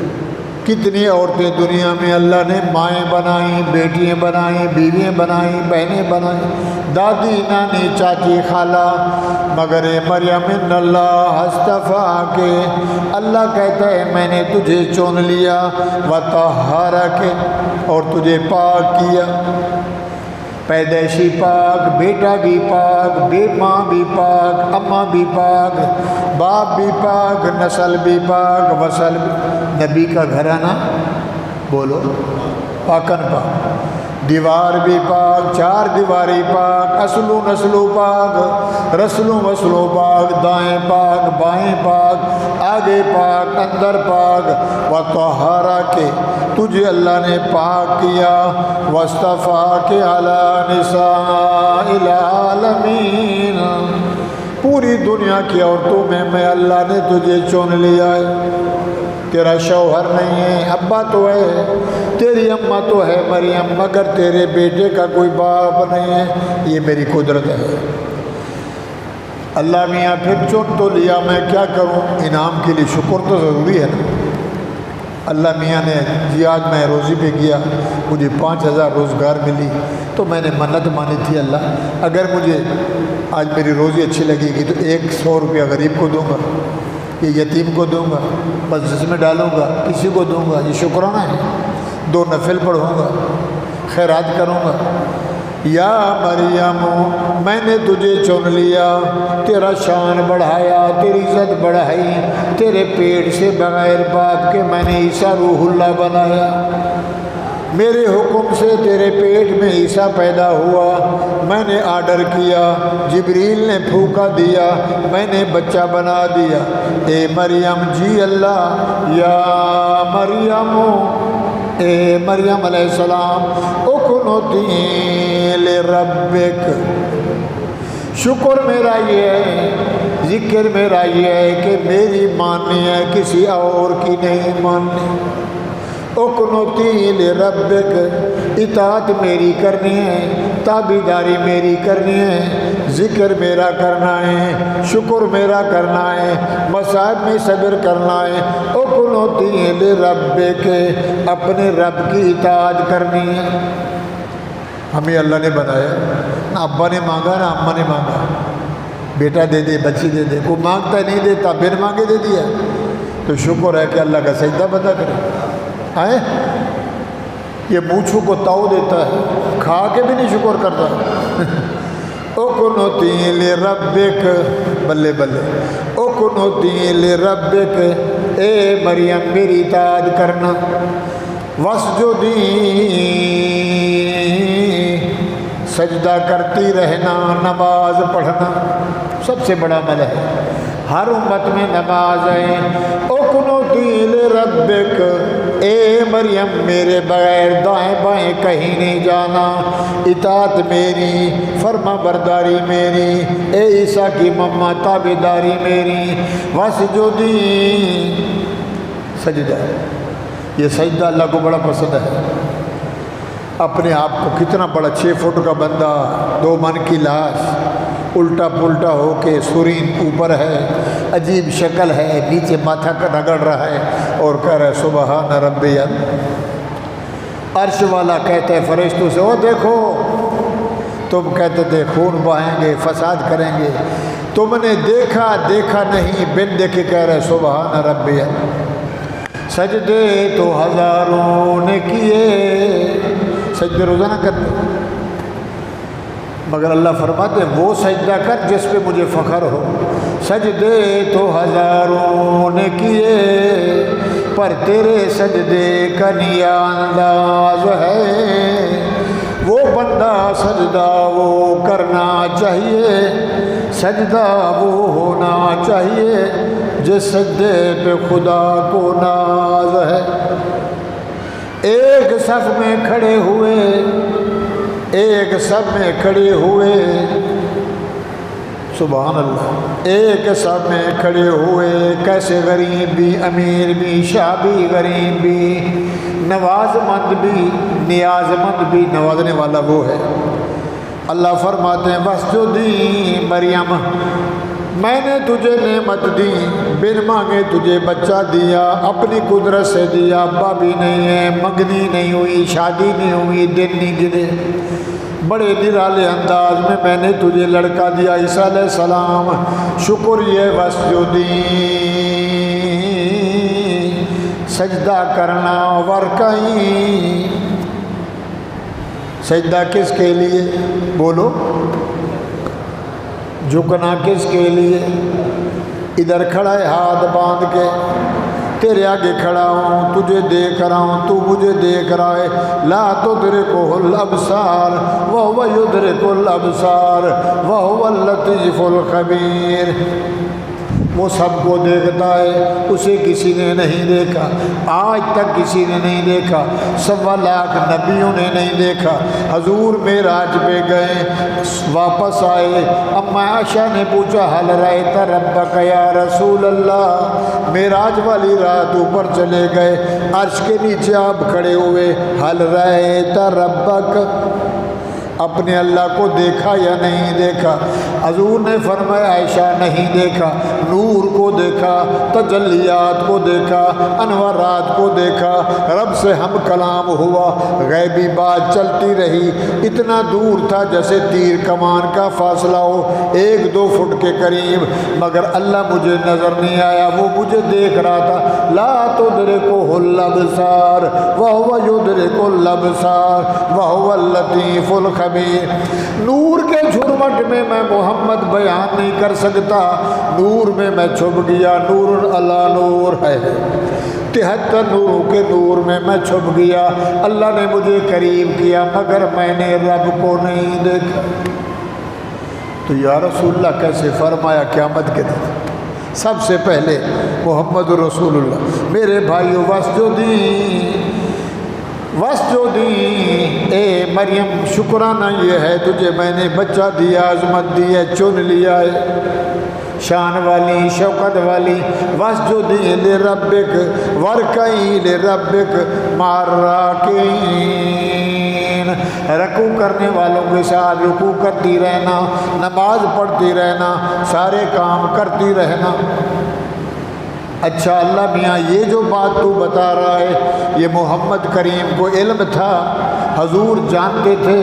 Speaker 1: کتنی عورتیں دنیا میں اللہ نے مائیں بنائیں، بیٹیاں بنائیں، بیویاں بنائیں، بہنیں بنائیں، دادی، نانی، چاچی، خالہ، مگر مریم ان اللہ اصطفاک، اللہ کہتا ہے میں نے تجھے چن لیا، وطہرک، اور تجھے پاک کیا، پیدائشی پاک، بیٹا بھی پاک، ماں بھی پاک، اماں بھی پاک، باپ بھی پاک، نسل بھی پاک، وصل بھی، نبی کا گھرانہ بولو پاکن پاک، دیوار بھی پاک، چار دیواری پاک، اصل و نسل و پاک، رسل و وصل و پاک، دائیں پاک، بائیں پاک، آگے پاک، اندر پاک، وطہرک، تجھے اللہ نے پاک کیا، واصطفاک علی نساء العالمین، پوری دنیا کی عورتوں میں اللہ نے تجھے چن لیا ہے۔ تیرا شوہر نہیں ہے، ابا تو ہے، تیری اماں تو ہے مریم، مگر تیرے بیٹے کا کوئی باپ نہیں ہے، یہ میری قدرت ہے۔ اللہ میاں پھر چن تو لیا، میں کیا کروں؟ انعام کے لیے شکر تو ضروری ہے نا۔ اللہ میاں نے جی آج میں روزی پہ گیا، مجھے 5000 روزگار ملی، تو میں نے منت مانی تھی اللہ اگر مجھے آج میری روزی اچھی لگے گی تو 100 روپیہ غریب کو دوں گا، یہ یتیم کو دوں گا، مسجد میں ڈالوں گا، کسی کو دوں گا، یہ شکرانہ ہے، 2 نفل پڑھوں گا، خیرات کروں گا۔ یا مریم میں نے تجھے چن لیا، تیرا شان بڑھایا، تیری عزت بڑھائی، تیرے پیٹ سے بغیر باپ کے میں نے عیسیٰ روح اللہ بنایا، میرے حکم سے تیرے پیٹ میں عیسیٰ پیدا ہوا، میں نے آرڈر کیا، جبریل نے پھونکا دیا، میں نے بچہ بنا دیا۔ اے مریم، جی اللہ، یا مریم، اے مریم علیہ السلام، اقنتی لربک، شکر میرا یہ ہے، ذکر میرا یہ ہے کہ میری ماننی ہے، کسی اور کی نہیں ماننی۔ اقنتی لربک، اطاعت میری کرنی ہے، تابعداری میری کرنی ہے، ذکر میرا کرنا ہے، شکر میرا کرنا ہے، مصائب میں صبر کرنا ہے۔ اقنتی لربک، اپنے رب کی اطاعت کرنی ہے۔ ہمیں اللہ نے بنایا، نہ ابا نے مانگا نہ اماں نے مانگا، بیٹا دے دے، بچی دے دے، کوئی مانگتا نہیں دیتا، بن مانگے دے دیا، تو شکر ہے کہ اللہ کا سجدہ بندہ کرے۔ آئے یہ مونچھوں کو تاؤ دیتا ہے، کھا کے بھی نہیں شکر کرتا۔ اقنتی لربک، بلے بلے، اقنتی لربک، اے مریم میری اطاعت کرنا، واسجدی، سجدہ کرتی رہنا، نماز پڑھنا، سب سے بڑا عمل ہے، ہر امت میں نماز ہے۔ اقنتی لربک، اے مریم میرے بغیر دائیں بائیں کہیں نہیں جانا، اطاعت میری، فرما برداری میری، اے عیسیٰ کی مما تابعداری میری، واسجدی، سجدہ، یہ سجدہ اللہ کو بڑا پسند ہے۔ اپنے آپ کو کتنا بڑا 6 فٹ کا بندہ، 2 من کی لاش، الٹا پلٹا ہو کے، سرین اوپر ہے، عجیب شکل ہے، نیچے ماتھا کا رگڑ رہا ہے اور کہہ رہا ہے سبحان ربی۔ عرش والا کہتا ہے فرشتوں سے، او دیکھو، تم کہتے تھے خون بہائیں گے، فساد کریں گے، تم نے دیکھا نہیں، بن دیکھے کہہ رہے سبحان ربی۔ سجدے تو ہزاروں نے کیے، سجدے روزانہ کرتے، مگر اللہ فرماتے وہ سجدہ کر جس پہ مجھے فخر ہو۔ سجدے تو ہزاروں نے کیے، پر تیرے سجدے کا نیا انداز ہے، وہ بندہ سجدہ وہ کرنا چاہیے، سجدہ وہ ہونا چاہیے جس سجدے پہ خدا کو ناز ہے۔ ایک صف میں کھڑے ہوئے، ایک صف میں کھڑے ہوئے، سبحان اللہ، ایک صف میں کھڑے ہوئے، کیسے غریب بھی، امیر بھی، شاہ بھی، غریب بھی، نواز مند بھی، نیاز مند بھی، نوازنے والا وہ ہے۔ اللہ فرماتے ہیں وَاسْجُدِي مریم، میں نے تجھے نعمت دی، بن مانگے تجھے بچہ دیا، اپنی قدرت سے دیا، ابا بھی نہیں ہے، منگنی نہیں ہوئی، شادی نہیں ہوئی، دن نہیں گنے، بڑے نرالے انداز میں نے تجھے لڑکا دیا عیسیٰ علیہ السلام، شکر یہ وَاسْجُدِي، سجدہ کرنا، ورکعی، سجدہ کس کے لیے؟ بولو، جھکنا کس کے لیے؟ ادھر کھڑا ہے ہاتھ باندھ کے، تیرے آگے کھڑا ہوں، تجھے دیکھ رہا ہوں، تو مجھے دیکھ رہا ہے، لا تدرکہ الابصار وہو یدرک الابصار وہو اللطیف الخبیر، وہ سب کو دیکھتا ہے، اسے کسی نے نہیں دیکھا، آج تک کسی نے نہیں دیکھا، 1.25 لاکھ نبیوں نے نہیں دیکھا۔ حضور معراج پہ گئے، واپس آئے، اما عائشہ نے پوچھا حل رأیت ربک یا رسول اللہ، معراج والی رات اوپر چلے گئے، عرش کے نیچے آپ کھڑے ہوئے، حل رأیت ربک، اپنے اللہ کو دیکھا یا نہیں دیکھا؟ حضور نے فرمایا عائشہ نہیں دیکھا، نور کو دیکھا، تجلیات کو دیکھا، انوارات کو دیکھا، رب سے ہم کلام ہوا، غیبی بات چلتی رہی، اتنا دور تھا جیسے تیر کمان کا فاصلہ ہو، 1-2 فٹ کے قریب، مگر اللہ مجھے نظر نہیں آیا، وہ مجھے دیکھ رہا تھا۔ لا تدرکہ الابصار وہو یدرک الابصار وہو اللطیف الخبیر، نور کے جھرمٹ میں میں محمد بیان نہیں کر سکتا، نور میں میں چھپ گیا، نور علی نور ہے، 73 نوروں کے نور میں میں چھپ گیا، اللہ نے مجھے قریب کیا مگر میں نے رب کو نہیں دیکھا۔ تو یا رسول اللہ کیسے فرمایا قیامت کے دن سب سے پہلے محمد رسول اللہ۔ میرے بھائیو وَاسْجُدِي، اے مریم شکرانہ یہ ہے تجھے میں نے بچہ دیا، عظمت دی ہے، چن لیا ہے، شان والی، شوکت والی، وَاسْجُدِي لِرَبِّكَ وَارْكَعِي لِرَبِّكَ مَعَ الرَّاكِعِينَ، رکوع کرنے والوں کے ساتھ رکوع کرتی رہنا، نماز پڑھتی رہنا، سارے کام کرتی رہنا۔ اچھا اللہ میاں یہ جو بات تو بتا رہا ہے یہ محمد کریم کو علم تھا، حضور جانتے تھے،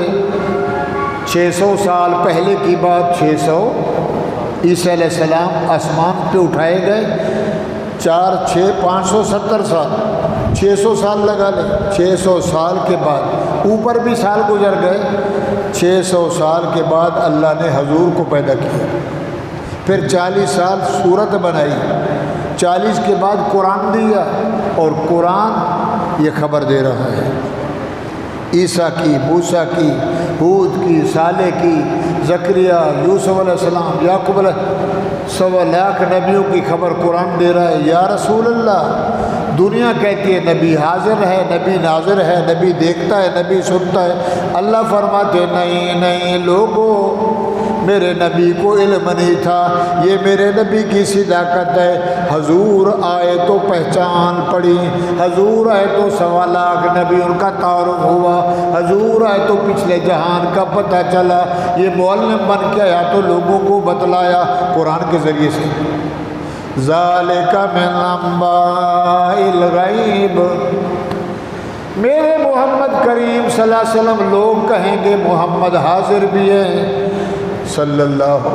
Speaker 1: 600 سال پہلے کی بات، 600 عیسیٰ علیہ السلام آسمان پہ اٹھائے گئے، 570 سال، 600 سال لگا لیں، 600 سال کے بعد اوپر بھی سال گزر گئے، 600 سال کے بعد اللہ نے حضور کو پیدا کیا، پھر 40 سال صورت بنائی، 40 کے بعد قرآن دیا، اور قرآن یہ خبر دے رہا ہے عیسیٰ کی، موسیٰ کی، ہود کی، صالح کی، زکریا، یوسف علیہ السلام، یعقوب علیہ 1.25 لاکھ نبیوں کی خبر قرآن دے رہا ہے۔ یا رسول اللہ، دنیا کہتی ہے نبی حاضر ہے، نبی ناظر ہے، نبی دیکھتا ہے، نبی سنتا ہے، اللہ فرماتے نہیں نہیں لوگوں، میرے نبی کو علم نہیں تھا، یہ میرے نبی کی صداقت ہے، حضور آئے تو پہچان پڑی، حضور آئے تو 1.25 لاکھ نبی ان کا تعارف ہوا، حضور آئے تو پچھلے جہان کا پتہ چلا، یہ معلم بن کے آیا تو لوگوں کو بتلایا قرآن کے ذریعے سے۔ ذالک من انباء الغیب، میرے محمد کریم صلی اللہ علیہ وسلم، لوگ کہیں گے محمد حاضر بھی ہیں صلی اللہ،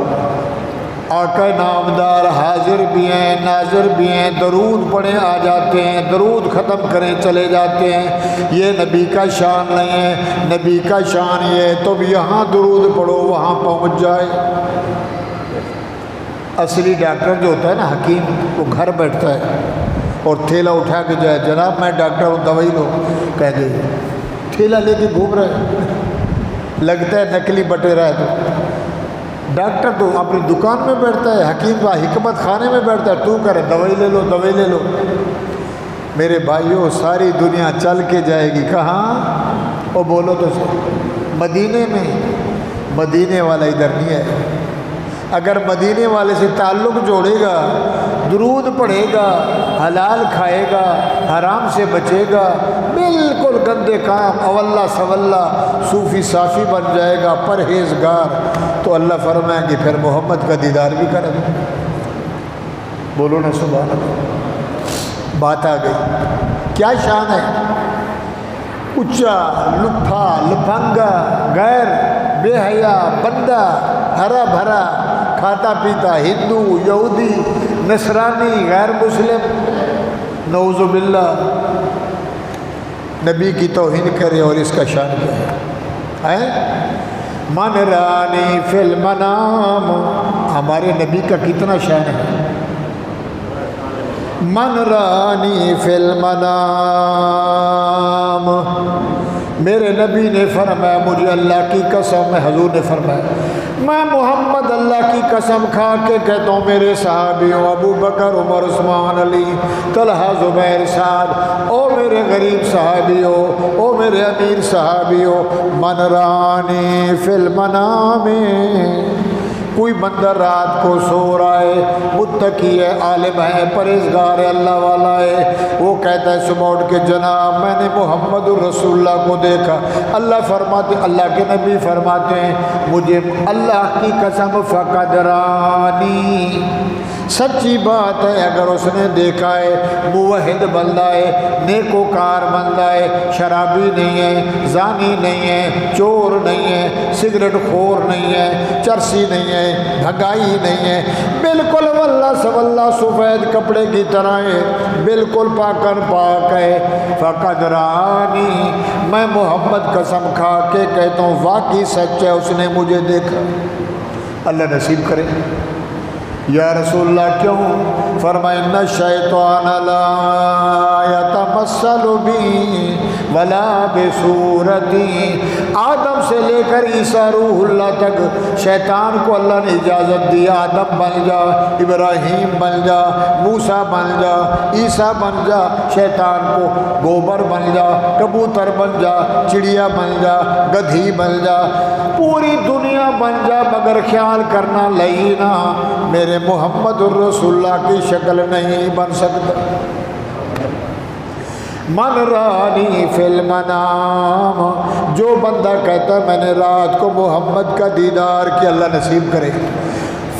Speaker 1: آقا نامدار حاضر بھی ہیں، ناظر بھی ہیں، درود پڑھیں آ جاتے ہیں، درود ختم کریں چلے جاتے ہیں، یہ نبی کا شان نہیں ہے، نبی کا شان یہ ہے تو یہاں درود پڑھو وہاں پہنچ جائے۔ اصلی ڈاکٹر جو ہوتا ہے نا حکیم، وہ گھر بیٹھتا ہے اور تھیلا اٹھا کے جائے، جناب میں ڈاکٹر ہوں دوائی لو، کہہ دے تھیلا لے کے گھوم رہے، لگتا ہے نقلی بٹیرا ہے تو ڈاکٹر تو اپنی دکان میں بیٹھتا ہے، حکیم کا حکمت خانے میں بیٹھتا ہے، تو کرے دوائی لے لو دوائی لے لو۔ میرے بھائیوں ساری دنیا چل کے جائے گی کہاں؟ وہ بولو تو مدینے میں۔ مدینے والا ادھر نہیں ہے۔ اگر مدینے والے سے تعلق جوڑے گا، درود پڑھے گا، حلال کھائے گا، حرام سے بچے گا، بالکل گندے کام اولا سولا صوفی صافی بن جائے گا، پرہیزگار، تو اللہ فرمائے کہ پھر محمد کا دیدار بھی کرے گا۔ بولو نا سبحان اللہ۔ بات آ گئی، کیا شان ہے؟ اچا، لپھا، لپنگا، غیر بے حیا بندہ، ہرا بھرا، کھاتا پیتا، ہندو، یہودی، نصرانی، غیر مسلم، نعوذ باللہ، نبی کی توہین کرے، اور اس کا شان کیا ہے؟ من رانی فی المنام، ہمارے نبی کا کتنا شان ہے؟ من رانی فی المنام، میرے نبی نے فرمایا، مجھے اللہ کی قسم ہے، حضور نے فرمایا، میں محمد اللہ کی قسم کھا کے کہتا ہوں، میرے صحابیوں ابو بکر، عمر، عثمان، علی، طلحہ، زبیر، سعد، او میرے غریب صحابیوں، او میرے امیر صحابیوں، من رانی فی المنام، کوئی بندہ رات کو سو رہا ہے، متقی ہے، عالم ہے، پرہیزگار ہے، اللہ والا ہے، وہ کہتا ہے صبح اٹھ کے جناب میں نے محمد الرسول اللہ کو دیکھا، اللہ فرماتے، اللہ کے نبی فرماتے ہیں، مجھے اللہ کی قسم فقد رانی، سچی بات ہے، اگر اس نے دیکھا ہے، موحد بندہ ہے، نیکوکار بندہ ہے، شرابی نہیں ہے، زانی نہیں ہے، چور نہیں ہے، سگریٹ خور نہیں ہے، چرسی نہیں ہے، بھگائی نہیں ہے، بالکل واللہ سواللہ سفید کپڑے کی طرح ہے، بالکل پاکن پاک ہے، فقد رانی، میں محمد قسم کھا کے کہتا ہوں واقعی سچ ہے، اس نے مجھے دیکھا۔ اللہ نصیب کرے۔ یا رسول اللہ کیوں؟ فرمائے ان الشیطان لا یتمثل بی ولا بصورتی، آدم سے لے کر عیسیٰ روح اللہ تک شیطان کو اللہ نے اجازت دی، آدم بن جا، ابراہیم بن جا، موسیٰ بن جا، عیسیٰ بن جا، شیطان کو گوبر بن جا، کبوتر بن جا، چڑیا بن جا، گدھی بن جا، پوری دنیا بن جا، مگر خیال کرنا لینا میرے محمد الرسول اللہ کی شکل نہیں بن سکتا۔ من رانی فی المنام، جو بندہ کہتا ہے میں نے رات کو محمد کا دیدار کیا، اللہ نصیب کرے۔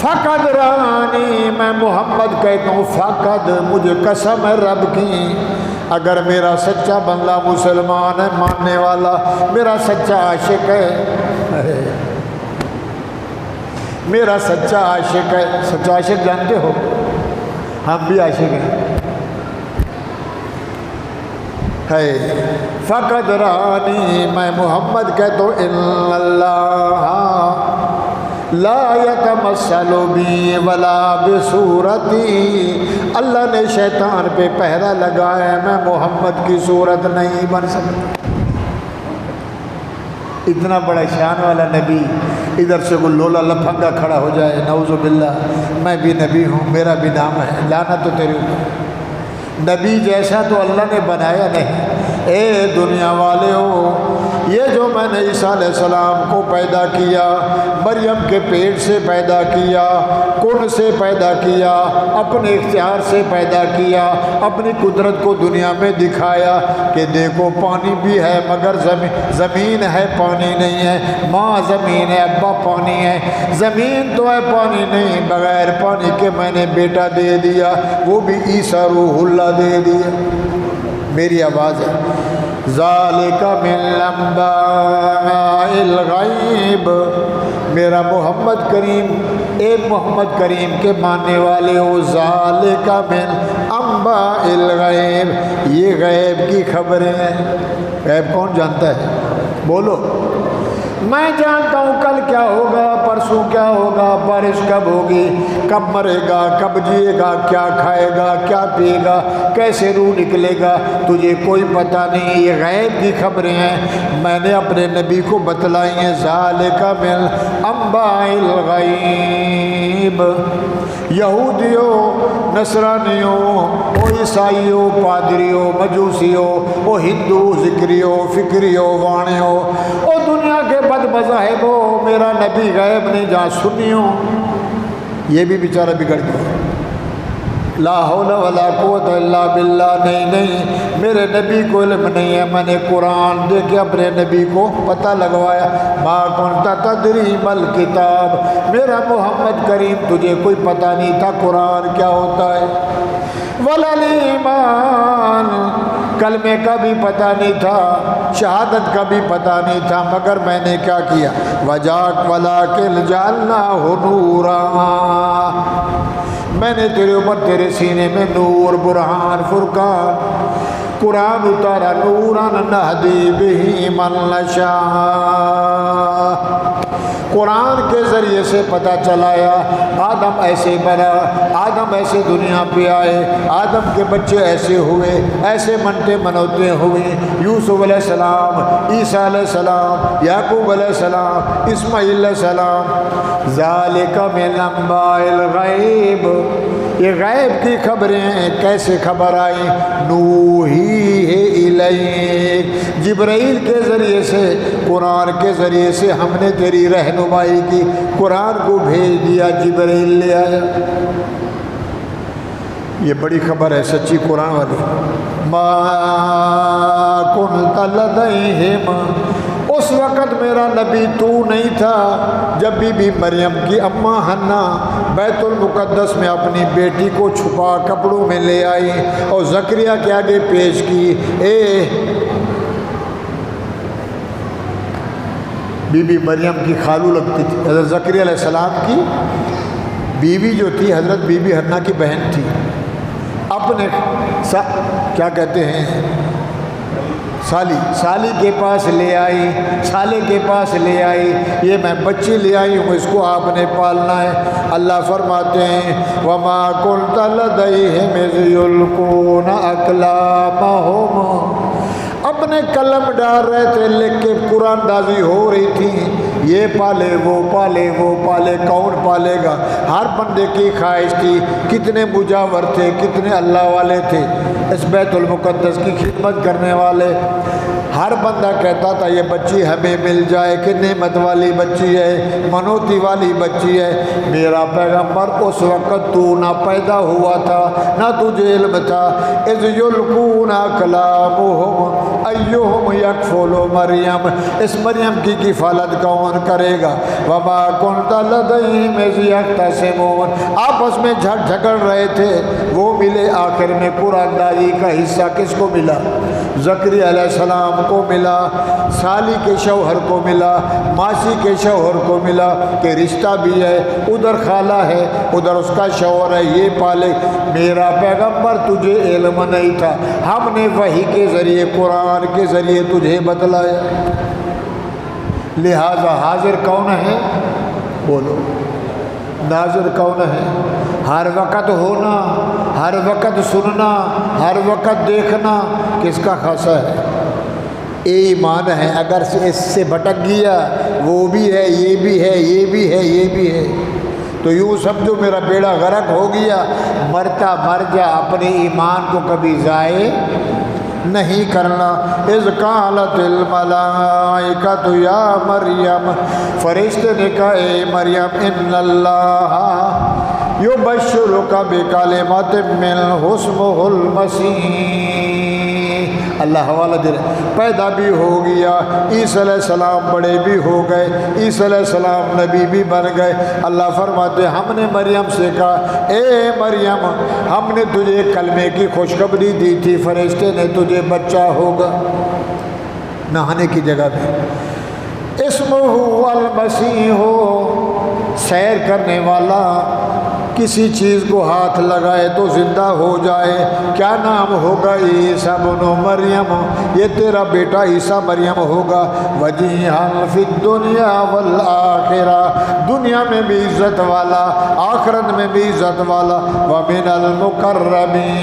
Speaker 1: فقد رانی، میں محمد کہتا ہوں، فقد، مجھے قسم ہے رب کی، اگر میرا سچا بندہ مسلمان ہے، ماننے والا، میرا سچا عاشق ہے، میرا سچا عاشق ہے، سچا عاشق جانتے ہو، ہم بھی عاشق ہیں، ہے فقد رانی، میں محمد کہتا ہوں، ان اللہ لا یتمثل بی ولا بصورتی، اللہ نے شیطان پہ پہرا لگایا ہے، میں محمد کی صورت نہیں بن سکتا۔ اتنا بڑا شان والا نبی، ادھر سے کوئی لولا لپھنگا کھڑا ہو جائے، نعوذ باللہ، میں بھی نبی ہوں، میرا بھی نام ہے، لعنت تو تیرے اوپر، نبی جیسا تو اللہ نے بنایا نہیں۔ اے دنیا والے ہو، یہ جو میں نے عیسیٰ علیہ السلام کو پیدا کیا، مریم کے پیٹ سے پیدا کیا، کن سے پیدا کیا، اپنے اختیار سے پیدا کیا، اپنی قدرت کو دنیا میں دکھایا کہ دیکھو پانی بھی ہے مگر زمین ہے پانی نہیں ہے، ماں زمین ہے، ابا پانی ہے، زمین تو ہے پانی نہیں، بغیر پانی کے میں نے بیٹا دے دیا، وہ بھی عیسیٰ روح اللہ دے دیا۔ میری آواز ہے، ذالک من انباء الغیب، میرا محمد کریم، ایک محمد کریم کے ماننے والے ہو، ذالک من انباء الغیب، یہ غیب کی خبریں ہیں۔ غیب کون جانتا ہے؟ بولو، میں جانتا ہوں کل کیا ہوگا، پرسوں کیا ہوگا، بارش کب ہوگی، کب مرے گا، کب جیے گا، کیا کھائے گا، کیا پیے گا، کیسے روح نکلے گا، تجھے کوئی پتہ نہیں۔ یہ غیب کی خبریں ہیں، میں نے اپنے نبی کو بتلائی ہیں۔ ذالک من انباء الغیب۔ یہودیوں، نصرانیوں، او عیسائیوں، پادریوں، مجوسیوں، او ہندو، ذکریوں، فکریوں، وانیوں، او دنیا کے بد مذاہبوں، میرا نبی غیب نہیں جہاں سنیوں، یہ بھی بیچارہ بگڑ گیا۔ لا حول ولا قوت الا باللہ، نہیں میرے نبی کو علم نہیں ہے، میں نے قرآن دے کے اپنے نبی کو پتہ لگوایا۔ ما کنت تدری مل کتاب، میرا محمد کریم تجھے کوئی پتہ نہیں تھا قرآن کیا ہوتا ہے۔ ولا ایمان، کلمے کا بھی پتہ نہیں تھا، شہادت کا بھی پتہ نہیں تھا، مگر میں نے کیا کیا، وجاک ولکن جعلناہ نورا، میں نے تیرے اوپر تیرے سینے میں نور، برہان، فرقان، قرآن اتارا۔ نوراً نہدی بہ من نشاء، قرآن کے ذریعے سے پتہ چلایا آدم ایسے بنا، آدم ایسے دنیا پہ آئے، آدم کے بچے ایسے ہوئے، ایسے منتے منوتے ہوئے، یوسف علیہ السلام، عیسیٰ علیہ السلام، یعقوب علیہ السلام، اسماعیل علیہ السلام۔ ذالک من انباء الغیب، یہ غیب کی خبریں ہیں۔ کیسے خبر آئی؟ نوحیہ الیک، جبرائیل کے ذریعے سے، قرآن کے ذریعے سے ہم نے تیری رہنمائی کی، قرآن کو بھیج دیا، جبرائیل لے آیا۔ یہ بڑی خبر ہے سچی قرآن والی۔ ما کنت لدیہم، اس وقت میرا نبی تو نہیں تھا جب بی بی مریم کی اماں حنا بیت المقدس میں اپنی بیٹی کو چھپا کپڑوں میں لے آئی اور زکریا کے آگے پیش کی۔ بی بی مریم کی خالو لگتی تھی، حضرت زکریا علیہ السلام کی بیوی جو تھی حضرت بی بی حنا کی بہن تھی۔ اپنے کیا کہتے ہیں سالی کے پاس لے آئی، سالے کے پاس لے آئی، یہ میں بچی لے آئی ہوں، اس کو آپ نے پالنا ہے۔ اللہ فرماتے ہیں وَمَا كُنْتَ لَدَيْهِمْ إِذْ يُلْقُونَ أَقْلَامَهُمْ، اپنے قلم ڈال رہے تھے، لکھ کے قرآن اندازی ہو رہی تھی، یہ پالے وہ پالے وہ پالے، کون پالے گا؟ ہر بندے کی خواہش تھی، کتنے مجاور تھے، کتنے اللہ والے تھے اس بیت المقدس کی خدمت کرنے والے۔ ہر بندہ کہتا تھا یہ بچی ہمیں مل جائے، کہ نعمت والی بچی ہے، منوتی والی بچی ہے۔ میرا پیغمبر اس وقت تو نہ پیدا ہوا تھا، نہ تجھے علم تھا۔ اذ یلقون اقلامہم ایہم یکفل مریم، اس مریم کی کفالت کون کرے گا؟ وما کنت لدیہم اذ یختصمون، آپس میں جھگڑ رہے تھے، وہ ملے، آخر میں قرآن داری کا حصہ کس کو ملا؟ زکریا علیہ السلام کو ملا، سالی کے شوہر کو ملا، ماسی کے شوہر کو ملا، کہ رشتہ بھی ہے، ادھر خالہ ہے، ادھر اس کا شوہر ہے، یہ پالے۔ میرا پیغمبر تجھے علم نہیں تھا، ہم نے وحی کے ذریعے، قرآن کے ذریعے تجھے بتلایا۔ لہذا حاضر کون ہے؟ بولو، ناظر کون ہے؟ ہر وقت ہونا، ہر وقت سننا، ہر وقت دیکھنا کس کا خاصہ ہے؟ ایمان ہے۔ اگر اس سے بھٹک گیا، وہ بھی ہے، یہ بھی ہے، یہ بھی ہے، یہ بھی ہے، تو یوں سمجھو میرا بیڑا غرق ہو گیا۔ مرتا مر جا، اپنے ایمان کو کبھی ضائع نہیں کرنا۔ اذ قالت الملائکۃ یا مریم، فرشتے نے کہا اے مریم، ان اللہ یبشرک بکلمۃ منہ اسمہ المسیح، اللہ حوالہ دے رہے، پیدا بھی ہو گیا، عیسیٰ علیہ السلام بڑے بھی ہو گئے، عیسیٰ علیہ السلام نبی بھی بن گئے۔ اللہ فرماتے ہم نے مریم سے کہا اے مریم، ہم نے تجھے کلمے کی خوشخبری دی تھی، فرشتے نے تجھے بچہ ہوگا، نہانے کی جگہ پہ، اسمہ المسیح ہو، سیر کرنے والا، کسی چیز کو ہاتھ لگائے تو زندہ ہو جائے، کیا نام ہوگا؟ عیسیٰ ابن مریم، یہ تیرا بیٹا عیسیٰ مریم ہوگا۔ وجیہا فی الدنیا والآخرہ، دنیا میں بھی عزت والا، آخرت میں بھی عزت والا۔ ومن المقربین،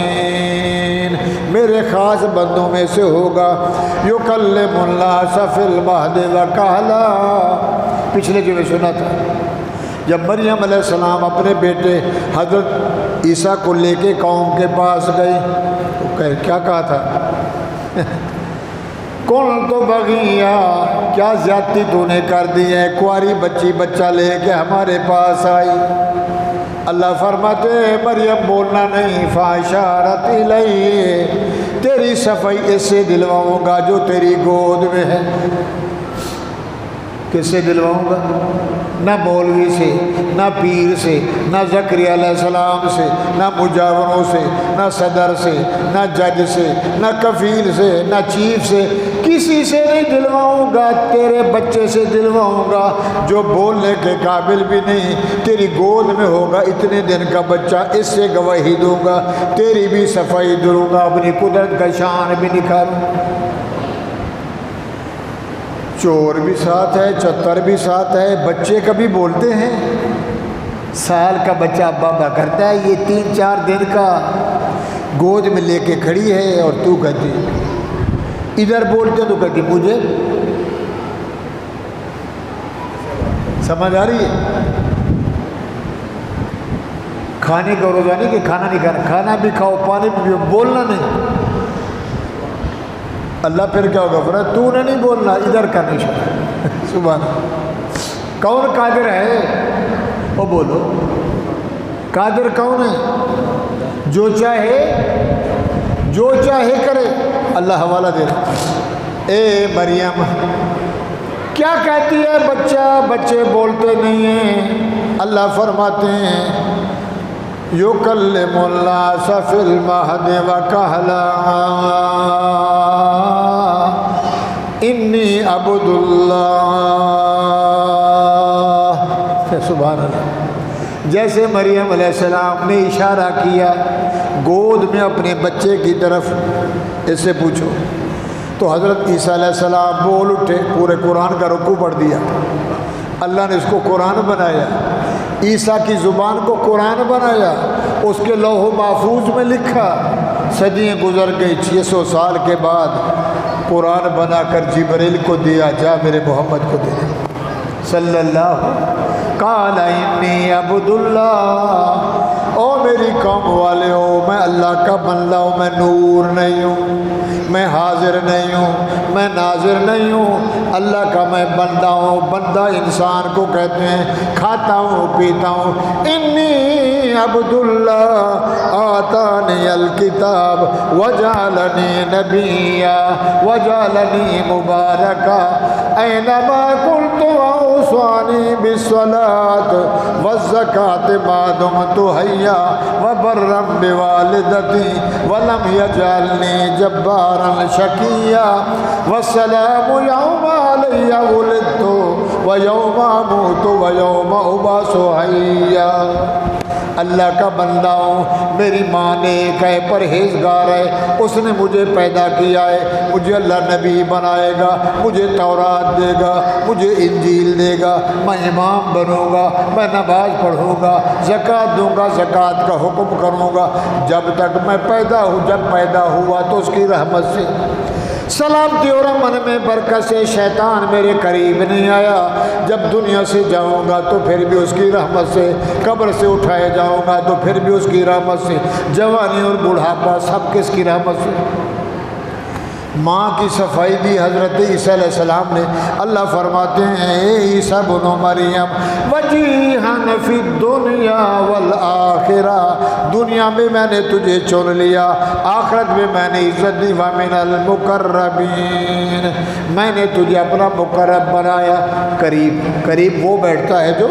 Speaker 1: میرے خاص بندوں میں سے ہوگا۔ یکلم الناس فی المہد وکہلا، پچھلے جو میں سنا تھا جب مریم علیہ السلام اپنے بیٹے حضرت عیسیٰ کو لے کے قوم کے پاس گئی تو کیا کہا تھا؟ کون تو بغیا، کیا زیادتی تو نے کر دی ہے، کواری بچہ لے کے ہمارے پاس آئی۔ اللہ فرماتے مریم بولنا نہیں، فاشارت الیہ، تیری صفائی اس سے دلواؤں گا جو تیری گود میں ہے۔ کس سے دلواؤں گا؟ نہ مولوی سے، نہ پیر سے، نہ زکریا علیہ السلام سے، نہ مجاوروں سے، نہ صدر سے، نہ جج سے، نہ کفیل سے، نہ چیف سے، کسی سے نہیں دلواؤں گا، تیرے بچے سے دلواؤں گا جو بولنے کے قابل بھی نہیں، تیری گود میں ہوگا اتنے دن کا بچہ، اس سے گواہی دوں گا، تیری بھی صفائی دوں گا، اپنی قدرت کا شان بھی نکھاروں۔ چور بھی ساتھ ہے، چتر بھی ساتھ ہے، بچے کبھی بولتے ہیں؟ سال کا بچہ ابا ابا کرتا ہے، یہ 3-4 دن کا گود میں لے کے کھڑی ہے اور تو کہتی ادھر بولتے تو کہتی مجھے سمجھ آ رہی ہے؟ کھانے کا روزہ نہیں کہ کھانا نہیں کھانا، کھانا بھی کھاؤ، پانی بھی پیو، بولنا نہیں۔ اللہ پھر کیا ہوگا؟ فرمایا تو نے نہیں بولنا، ادھر کا نہیں شکر۔ سبحان اللہ۔ کون قادر ہے؟ وہ بولو، قادر کون ہے؟ جو چاہے کرے۔ اللہ حوالہ دے رہا، اے مریم کیا کہتی ہے؟ بچے بولتے نہیں ہیں۔ اللہ فرماتے ہیں یکلم الناس فی المہد وکہلا انی عبد اللہ۔ سبحان اللہ۔ جیسے مریم علیہ السلام نے اشارہ کیا گود میں اپنے بچے کی طرف، اس سے پوچھو، تو حضرت عیسیٰ علیہ السلام بول اٹھے، پورے قرآن کا رکوع پڑھ دیا۔ اللہ نے اس کو قرآن بنایا، عیسیٰ کی زبان کو قرآن بنایا، اس کے لوح محفوظ میں لکھا۔ صدیاں گزر گئی، 600 سال کے بعد قرآن بنا کر جبریل کو دیا، جا میرے محمد کو دے دے صلی اللہ۔ قال انی عبد اللہ، او میری قوم والے ہو، میں اللہ کا بندہ ہوں، میں نور نہیں ہوں، میں حاضر نہیں ہوں، میں ناظر نہیں ہوں، اللہ کا میں بندہ ہوں۔ بندہ انسان کو کہتے ہیں، کھاتا ہوں پیتا ہوں۔ انی عبد اللہ آتانی الکتاب وجعلنی نبیا وجعلنی مبارکا اینما کنت اوصانی بالصلاۃ والزکاۃ ما دمت حیا وبرا بوالدتی ولم یجعلنی جبارا شقیا والسلام یوم علی ولدت ویوم اموت ویوم ابعث حیا۔ اللہ کا بندہ ہوں، میری ماں نے ایک ہے، پرہیزگار ہے، اس نے مجھے پیدا کیا ہے، مجھے اللہ نبی بنائے گا، مجھے تورات دے گا، مجھے انجیل دے گا، میں امام بنوں گا، میں نماز پڑھوں گا، زکوٰۃ دوں گا، زکوٰۃ کا حکم کروں گا جب تک میں پیدا ہوں۔ جب پیدا ہوا تو اس کی رحمت سے، سلامتی اور امن میں، برکت سے شیطان میرے قریب نہیں آیا۔ جب دنیا سے جاؤں گا تو پھر بھی اس کی رحمت سے، قبر سے اٹھائے جاؤں گا تو پھر بھی اس کی رحمت سے، جوانی اور بڑھاپا سب کس کی رحمت سے؟ ماں کی صفائی بھی حضرت عیسیٰ علیہ السلام نے۔ اللہ فرماتے ہیں اے عیسیٰ ابن مریم وجیہا فی الدنیا والآخرہ، دنیا میں میں نے تجھے چن لیا، آخرت میں میں نے عزت دی۔ ومن المقربین، میں نے تجھے اپنا مقرب بنایا۔ قریب وہ بیٹھتا ہے جو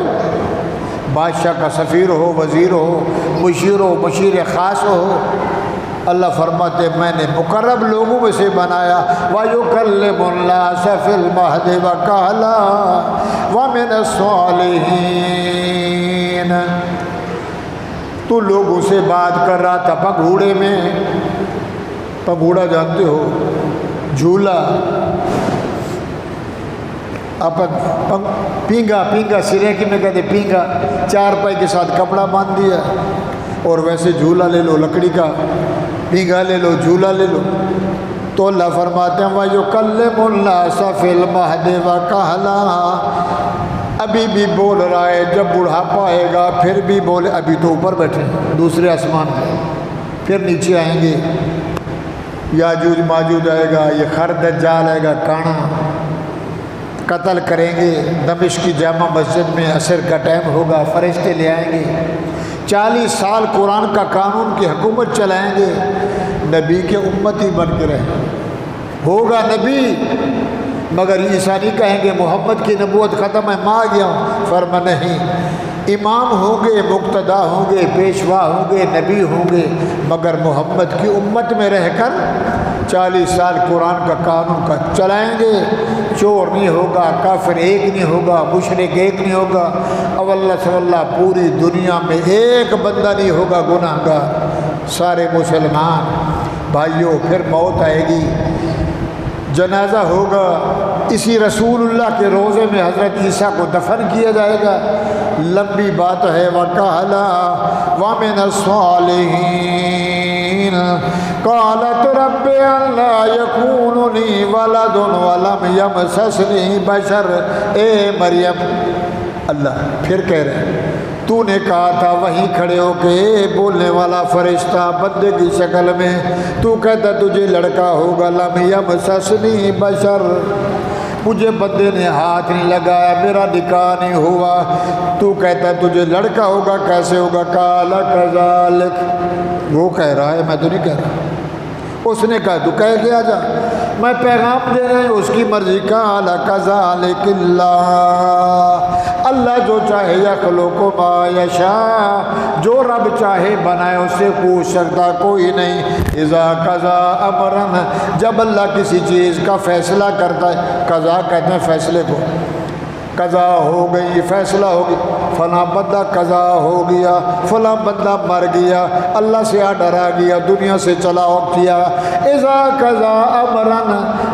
Speaker 1: بادشاہ کا سفیر ہو، وزیر ہو، مشیر خاص ہو۔ اللہ فرماتے میں نے مقرب لوگوں میں سے بنایا۔ وَيُكَلِّمُ النَّاسَ فِي الْمَهْدِ وَكَهْلًا وَمِنَ الصَّالِحِينَ۔ تو لوگوں سے بات کر رہا تھا پگھوڑے میں، پگھوڑا جانتے ہو، جھولا، اپن پینگا سریکی میں کہتے پینگا، چار پائی کے ساتھ کپڑا باندھ دیا، اور ویسے جھولا لے لو لکڑی کا، پینگا لے لو، جھولا لے لو۔ تو اللہ فرماتے ہیں وَيُكَلِّمُ النَّاسَ فِي الْمَهْدِ وَكَهْلًا، ابھی بھی بول رہا ہے، جب بڑھاپا آئے گا پھر بھی بولے۔ ابھی تو اوپر بیٹھے دوسرے آسمان میں، پھر نیچے آئیں گے، یاجوج ماجوج آئے گا، یہ خر دجال آئے گا، کانا قتل کریں گے۔ دمشق کی جامع مسجد میں عصر کا ٹائم ہوگا، فرشتے لے آئیں گے، 40 سال قرآن کا قانون کی حکومت چلائیں گے، نبی کے امتی بن کے رہیں۔ ہوگا نبی مگر عیسیٰ نہیں کہیں گے محمد کی نبوت ختم ہے، میں آ گیا ہوں۔ فرما نہیں، امام ہوں گے، مقتدا ہوں گے، پیشوا ہوں گے، نبی ہوں گے، مگر محمد کی امت میں رہ کر 40 سال قرآن کا قانون کا چلائیں گے۔ چور نہیں ہوگا، کافر ایک نہیں ہوگا، مشرک ایک نہیں ہوگا، اولہ صلی اللہ پوری دنیا میں ایک بندہ نہیں ہوگا گناہ گار، سارے مسلمان۔ بھائیوں پھر موت آئے گی، جنازہ ہوگا، اسی رسول اللہ کے روضے میں حضرت عیسیٰ کو دفن کیا جائے گا۔ لمبی بات ہے۔ وَقَالَ وَمِنَ الصَّالِحِينَ قَالَتْ رَبِّ أَنَّىٰ يَكُونُ لِي وَلَدٌ وَلَمْ يَمْسَسْنِي بَشَرٌ، اے مریم، اللہ پھر کہہ رہے ہیں تو نے کہا تھا وہیں کھڑے ہو کے، بولنے والا فرشتہ بندے کی شکل میں، تو کہتا تجھے لڑکا ہوگا، لم یمسسنی بشر، مجھے بندے نے ہاتھ نہیں لگایا، میرا نکاح نہیں ہوا، تو کہتا تجھے لڑکا ہوگا، کیسے ہوگا؟ قال کذالک، وہ کہہ رہا ہے، میں تو نہیں کہہ رہا، اس نے کہا تو کہہ کے آ جا، میں پیغام دے رہے ہیں اس کی مرضی۔ قال کذالک اللہ، اللہ جو چاہے یخلق ما یشاء، جو رب چاہے بنائے، اس سے پوچھ سکتا کوئی نہیں۔ اذا قضا امرا، جب اللہ کسی چیز کا فیصلہ کرتا ہے، قضا کہتے ہیں فیصلے کو، قضا ہو گئی، فیصلہ ہو گئی، فلاں بندہ قضا ہو گیا، فلاں بندہ مر گیا، اللہ سے ڈرا گیا، دنیا سے چلا کیا۔ اذا قضا امرا،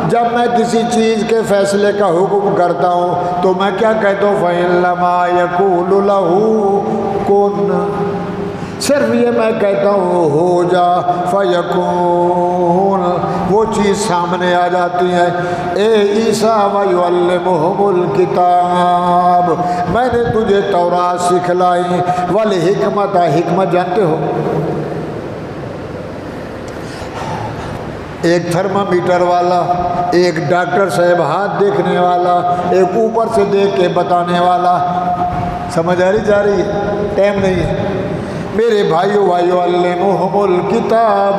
Speaker 1: جب میں کسی چیز کے فیصلے کا حکم کرتا ہوں تو میں کیا کہتا ہوں؟ فَإِنَّمَا يَقُولُ لَهُ كُن، صرف یہ میں کہتا ہوں ہو جا، فَيَكُونُ، وہ چیز سامنے آ جاتی ہے۔ اے عیسیٰ وَيُعَلِّمُهُمُ الْكِتَابَ، میں نے تجھے تورات سکھلائی، والحکمت، حکمت جانتے ہو؟ ایک تھرمامیٹر والا، ایک ڈاکٹر صاحب ہاتھ دیکھنے والا، ایک اوپر سے دیکھ کے بتانے والا، سمجھ آ رہی جا رہی ہے؟ ٹائم نہیں ہے میرے بھائیو۔ وَيُعَلِّمُهُمُ الْكِتَابَ،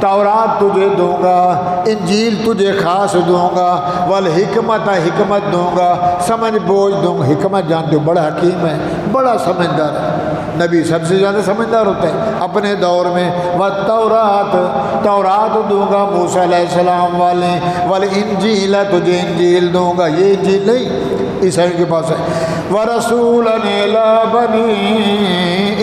Speaker 1: تورات تجھے دوں گا، انجیل تجھے خاص دوں گا، والحکمت، حکمت دوں گا، سمجھ بوجھ دوں گا۔ حکمت جانتے ہو بڑا حکیم ہے، بڑا سمجھدار ہے، نبی سب سے زیادہ سمجھدار ہوتا ہے اپنے دور میں۔ والتورات، تورات دوں گا موسیٰ علیہ السلام والے، والانجیل، تجھے انجیل دوں گا، یہ انجیل نہیں عیسائی کے پاس ہے۔ وَرَسُولًا إِلَىٰ بَنِي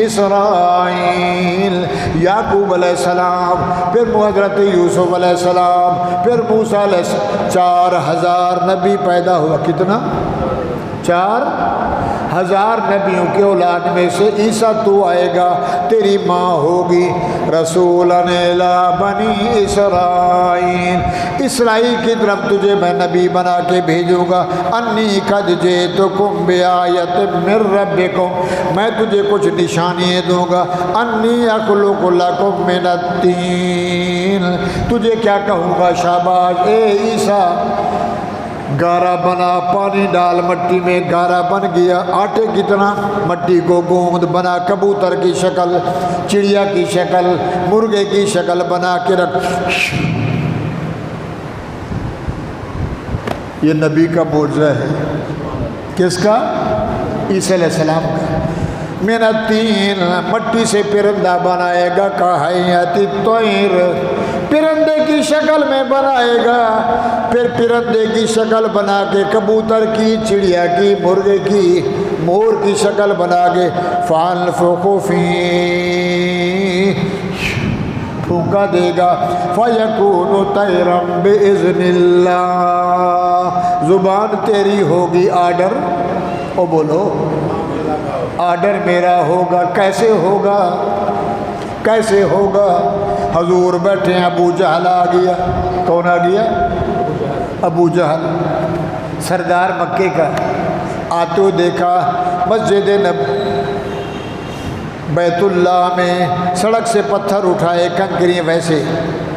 Speaker 1: اسرائیل، یعقوب علیہ السلام، پھر حضرت یوسف علیہ السلام، پھر موسیٰ علیہ السلام، 4000 نبی پیدا ہوا۔ کتنا؟ 4000 نبیوں کے اولاد میں سے عیسیٰ تو آئے گا، تیری ماں ہوگی رسولاً الی بنی اسرائیل، اسرائیل کی طرف تجھے میں نبی بنا کے بھیجوں گا۔ انی قد جئتکم بآیۃ من ربکم، میں تجھے کچھ نشانیاں دوں گا۔ انی اخلق لکم من الطین، تجھے کیا کہوں گا؟ شاباش اے عیسیٰ، گارا بنا، پانی ڈال مٹی میں، گارا بن گیا، آٹے کتنا، مٹی کو گوند بنا، کبوتر کی شکل، چڑیا کی شکل، مرغے کی شکل بنا کے رکھ۔ یہ نبی کا معجزہ ہے، کس کا؟ عیسیٰ علیہ السلام کا۔ من الطین، مٹی سے پرندہ بنائے گا، کہیئۃ الطیر، پرندے کی شکل میں بنائے گا، پھر پرندے کی شکل بنا کے کبوتر کی، چڑیا کی، مرغے کی مور کی شکل بنا کے فَأَنفُخُ فِيهِ پھونکا دے گا فَيَكُونُ طَيْرًا بِإِذْنِ اللَّهِ زبان تیری ہوگی آرڈر، او بولو آرڈر میرا ہوگا۔ کیسے ہوگا؟ کیسے ہوگا؟ حضور بیٹھے ہیں، ابو جہل آ گیا۔ کون آ گیا؟ ابو جہل، سردار مکے کا۔ آتے دیکھا مسجد بیت اللہ میں، سڑک سے پتھر اٹھائے، کنکری، ویسے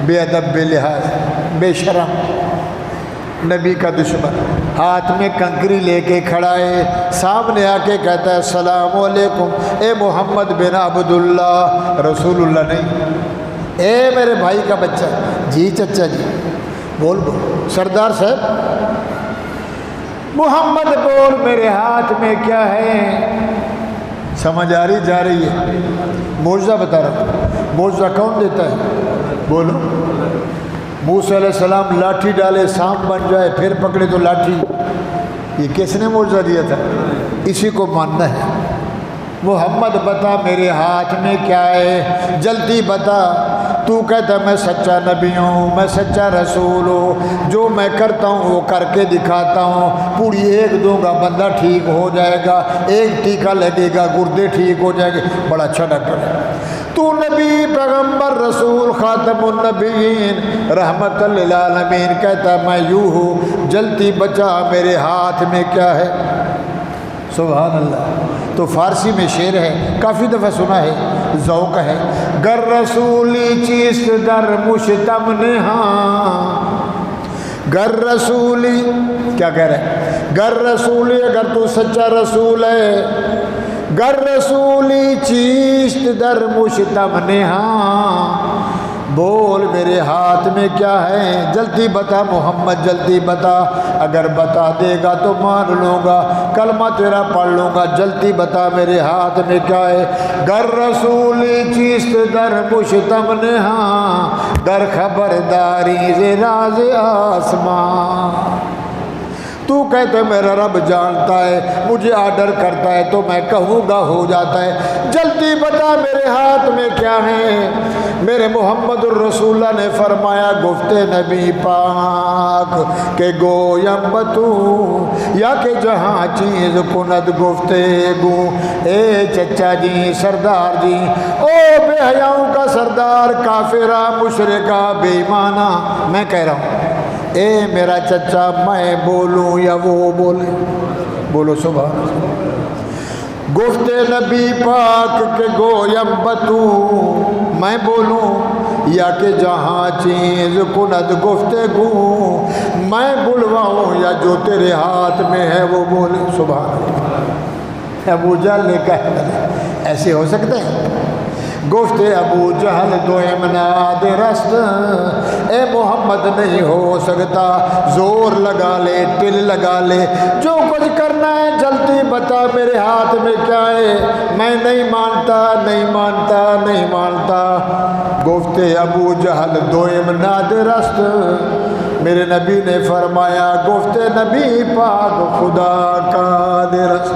Speaker 1: بے ادب، بے لحاظ، بے شرم، نبی کا دشمن، ہاتھ میں کنکری لے کے کھڑا ہے، سامنے آ کے کہتا ہے السلام علیکم، اے محمد بن عبداللہ، رسول اللہ نہیں، اے میرے بھائی کا بچہ، جی چچا جی، بول بول سردار صاحب، محمد بول، میرے ہاتھ میں کیا ہے؟ سمجھ آ رہی جا رہی ہے؟ معجزہ بتا رہا ہوں۔ معجزہ کون دیتا ہے؟ بولو۔ موسیٰ علیہ السلام لاٹھی ڈالے سانپ بن جائے، پھر پکڑے تو لاٹھی، یہ کس نے معجزہ دیا تھا؟ اسی کو ماننا ہے۔ محمد بتا میرے ہاتھ میں کیا ہے، جلدی بتا۔ تو کہتا میں سچا نبی ہوں، میں سچا رسول ہوں، جو میں کرتا ہوں وہ کر کے دکھاتا ہوں، پوری ایک دوں گا بندہ ٹھیک ہو جائے گا، ایک ٹیکہ لگے گا گردے ٹھیک ہو جائے گے، بڑا اچھا ڈاکٹر ہے تو، نبی پیغمبر رسول خاتم النبیین رحمت للعالمین۔ کہتا میں یوں ہوں، جلدی بچا، میرے ہاتھ میں کیا ہے؟ سبحان اللہ۔ تو فارسی میں شعر ہے، کافی دفعہ سنا ہے، ذوق ہے۔ گر رسولی چیست در مشتم نہاں، گر رسولی، کیا کہہ رہے ہیں؟ گر رسولی، اگر تو سچا رسول ہے، گر رسولی چیست در مشتم نہاں، بول میرے ہاتھ میں کیا ہے، جلدی بتا محمد، جلدی بتا، اگر بتا دے گا تو مان لوں گا، کلمہ تیرا پڑھ لوں گا، جلدی بتا میرے ہاتھ میں کیا ہے۔ گر رسولی چیست در مشتم نہاں، در خبرداری ز راز آسمان، تو کہتے میرا رب جانتا ہے، مجھے آرڈر کرتا ہے تو میں کہوں گا ہو جاتا ہے، جلدی بتا میرے ہاتھ میں کیا ہے۔ میرے محمد الرسول اللہ نے فرمایا گفت نبی پاک کہ گویم بتو یا کہ جہاں چیز کند گفتگو، اے چچا جی، سردار جی، او بے حیاؤں کا سردار، کافرہ، مشرکہ، بے ایمانہ، میں کہہ رہا ہوں اے میرا چچا، میں بولوں یا وہ بولے؟ بولو سبحان اللہ۔ گفت نبی پاک کہ گویم بتو، میں بولوں یا کہ جہاں چیز کند گفتگو، میں بلواؤں یا جو تیرے ہاتھ میں ہے وہ بولے؟ سبحان اللہ۔ ابو جہل نے کہا ایسے ہو سکتا ہے؟ گفت ابو جہل دوئم ناد رست، اے محمد نہیں ہو سکتا، زور لگا لے، ٹل لگا لے، جو کچھ کرنا ہے جلدی بتا میرے ہاتھ میں کیا ہے، میں نہیں مانتا، نہیں مانتا، نہیں مانتا۔ گفت ابو جہل دوئم ناد رست، میرے نبی نے فرمایا گفت نبی پاک خدا قادر است،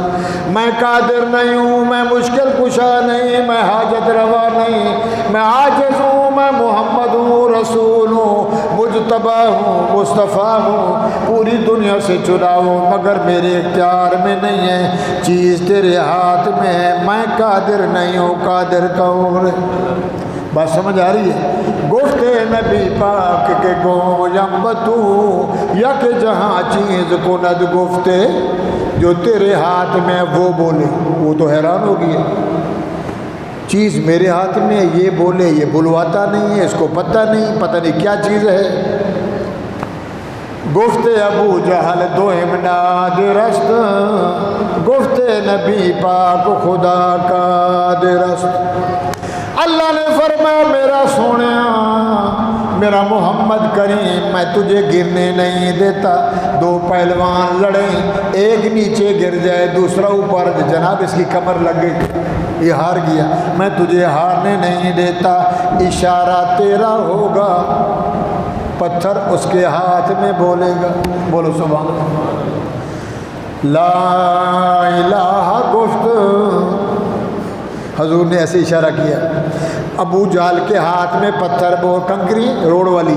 Speaker 1: میں قادر نہیں ہوں، میں مشکل کشا نہیں، میں حاجت روا نہیں، میں عاجز ہوں، میں محمد ہوں، رسول ہوں، مجتبی ہوں، مصطفیٰ ہوں، پوری دنیا سے چنا ہوں، مگر میرے اختیار میں نہیں ہے، چیز تیرے ہاتھ میں ہے، میں قادر نہیں ہوں، قادر کون ہے؟ بات سمجھ آ رہی ہے؟ گفت نبی پاک کے گویم بتو یا کہ جہاں چیز کند گفتے، جو تیرے ہاتھ میں وہ بولے۔ وہ تو حیران ہو گئی ہے، چیز میرے ہاتھ میں ہے، یہ بولے، یہ بلواتا نہیں ہے، اس کو پتہ نہیں، پتہ نہیں کیا چیز ہے۔ گفت ابو جہل دوئم ناد رست، گفت نبی پاک خدا قادر است۔ اللہ نے فرمایا میرا سونیا، میرا محمد کریم، میں تجھے گرنے نہیں دیتا۔ دو پہلوان لڑیں، ایک نیچے گر جائے دوسرا اوپر، جناب اس کی کمر لگ گئی، یہ ہار گیا، میں تجھے ہارنے نہیں دیتا، اشارہ تیرا ہوگا، پتھر اس کے ہاتھ میں بولے گا۔ بولو سبحان اللہ۔ لا الہ حضور نے ایسے اشارہ کیا. ابو جہل کے ہاتھ میں پتھر وہ کنکری روڈ والی.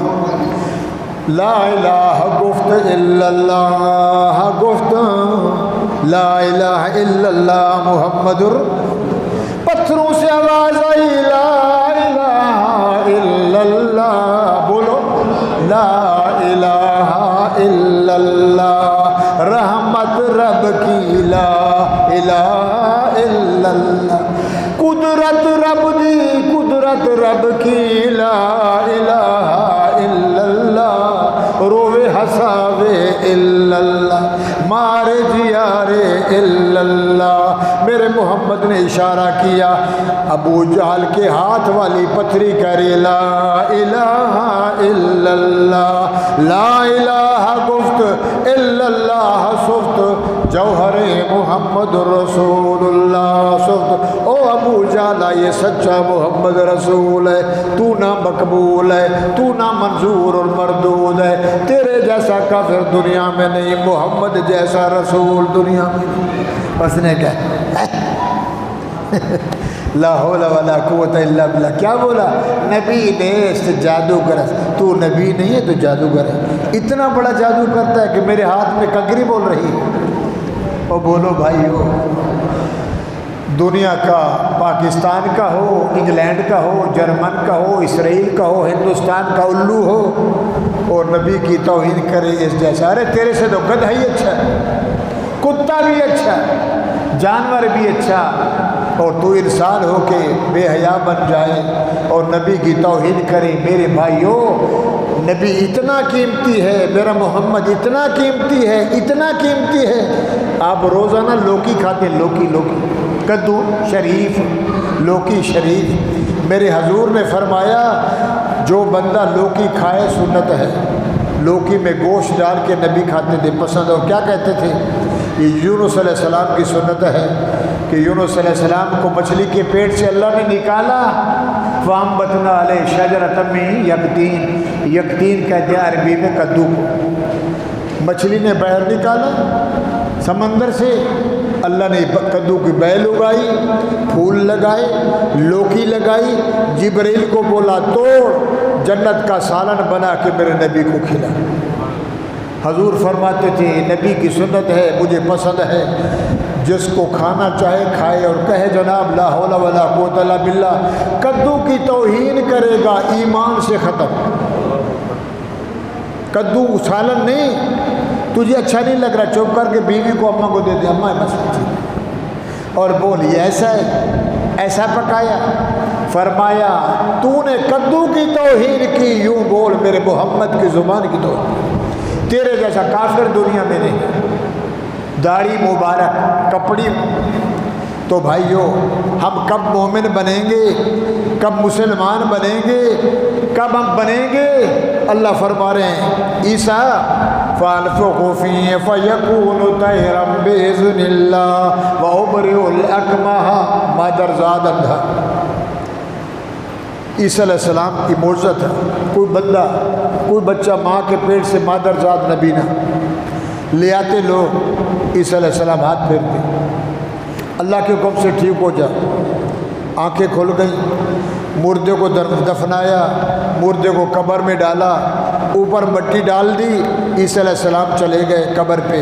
Speaker 1: لا الہ گفت الا اللہ گفت لا الہ الا اللہ محمد. پتھروں سے آواز آئی لا الہ الا اللہ. بولو لا الہ الا اللہ رحمت رب کی لا الہ الا اللہ. قدرت رب دی قدرت رب کی لا الہ الا اللہ. روے ہساوے الا اللہ مارے جیارے الا اللہ. میرے محمد نے اشارہ کیا ابو جہل کے ہاتھ والی پتھری کرے لا الہ الا اللہ. لا الہ گفت الا اللہ سفت جوہر محمد رسول اللہ سفت. او ابو جہل یہ سچا محمد رسول ہے. تو نہ مقبول ہے, تو نہ منظور اور مردود ہے. تیرے جیسا کافر دنیا میں نہیں, محمد جیسا رسول دنیا میں نہیں. اس نے کہا لا حول ولا قوت الا باللہ. کیا بولا؟ نبی نیست جادوگر. تو نبی نہیں ہے تو جادوگر ہے. اتنا بڑا جادو کرتا ہے کہ میرے ہاتھ میں کنکری بول رہی ہے. اور بولو بھائیو, دنیا کا, پاکستان کا ہو, انگلینڈ کا ہو, جرمن کا ہو, اسرائیل کا ہو, ہندوستان کا الو ہو اور نبی کی توہین کرے اس جیسا. ارے تیرے سے تو گدھا ہی اچھا ہے, کتا بھی اچھا, جانور بھی اچھا, اور تو انسان ہو کے بے حیا بن جائے اور نبی کی توہین کرے. میرے بھائیو, نبی اتنا قیمتی ہے, میرا محمد اتنا قیمتی ہے, اتنا قیمتی ہے. آپ روزانہ لوکی کھاتے, لوکی کدو شریف, لوکی شریف. میرے حضور نے فرمایا جو بندہ لوکی کھائے سنت ہے. لوکی میں گوشت ڈال کے نبی کھاتے تھے, پسند. اور کیا کہتے تھے؟ یہ یونس علیہ السلام کی سنت ہے کہ یونس علیہ السلام کو مچھلی کے پیٹ سے اللہ نے نکالا. فَأَنبَتْنَا عَلَيْهِ شَجَرَةً مِّن یقطین. یقطین کہتے ہیں عربی میں کدو کو. مچھلی نے باہر نکالا سمندر سے, اللہ نے کدو کی بیل اگائی, پھول لگائے, لوکی لگائی. جبریل کو بولا توڑ, جنت کا سالن بنا کے میرے نبی کو کھلا. حضور فرماتے تھے نبی کی سنت ہے, مجھے پسند ہے, جس کو کھانا چاہے کھائے اور کہے جناب لا حول ولا قوت الا باللہ. کدو کی توہین کرے گا ایمان سے ختم. کدو سالن نہیں, تجھے اچھا نہیں لگ رہا, چپ کر کے بیوی کو اماں کو دے دے, اماں بس اور بول یہ ایسا ہے, ایسا پکایا. فرمایا تو نے کدو کی توہین کی, یوں بول میرے محمد کی زبان کی توہین. تیرے جیسا کافر دنیا میں نہیں. داڑھی مبارک, کپڑی. تو بھائیو, ہم کب مومن بنیں گے, کب مسلمان بنیں گے, کب ہم بنیں گے؟ اللہ فرما رہے ہیں عیسیٰ فَأَنفُخُ فِيهِ فَيَكُونُ طَيْرًا بِإِذْنِ اللَّهِ وَأُبْرِئُ الْأَكْمَحَ مادرزاد اندھا. عیسیٰ علیہ السلام کی معجزت ہے. کوئی بندہ, کوئی بچہ ماں کے پیٹ سے مادرزاد نبی نہ لے آتے, لوگ عیسیٰ علیہ السلام ہاتھ پھیرتے, اللہ کے حکم سے ٹھیک ہو جا. آنکھیں کھل گئیں, مردے کو دفنایا, مردے کو قبر میں ڈالا, اوپر مٹی ڈال دی. عیسیٰ علیہ السلام چلے گئے قبر پہ.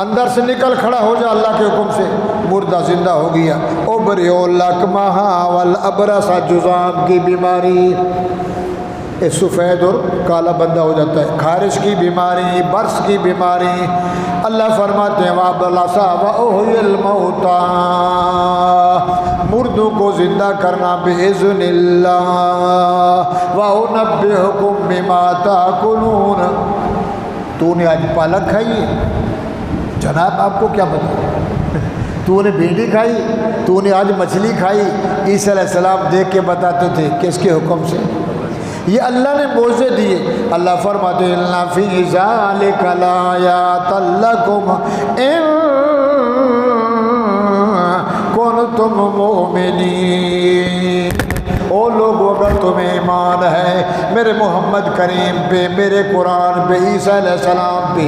Speaker 1: اندر سے نکل کھڑا ہو جا اللہ کے حکم سے, مردہ زندہ ہو گیا. ابرئ الاکمہ والابرص, جذام کی بیماری, سفید اور کالا بندہ ہو جاتا ہے. خارش کی بیماری, برس کی بیماری. اللہ فرماتے ہیں وَأَبْرَصَ وَأُحْيِي الْمَوْتَى, مردوں کو زندہ کرنا بِإِذْنِ اللَّهِ وَأُنَبِّئُكُم بِمَا تَأْكُلُونَ. تو نے آج پالک کھائی ہے جناب, آپ کو کیا پتہ؟ تو نے بھنڈی کھائی, تو نے آج مچھلی کھائی. عیسیٰ علیہ السلام دیکھ کے بتاتے تھے کس کے حکم سے. یہ اللہ نے موزے دیے. اللہ فرماتے ہیں اِنَّ فِي ذَلِكَ لَآيَاتً لَكُمْ إِن كُنتُم مُؤْمِنِينَ. او لوگو اگر تمہیں ایمان ہے میرے محمد کریم پہ, میرے قرآن پہ, عیسیٰ علیہ السلام پہ,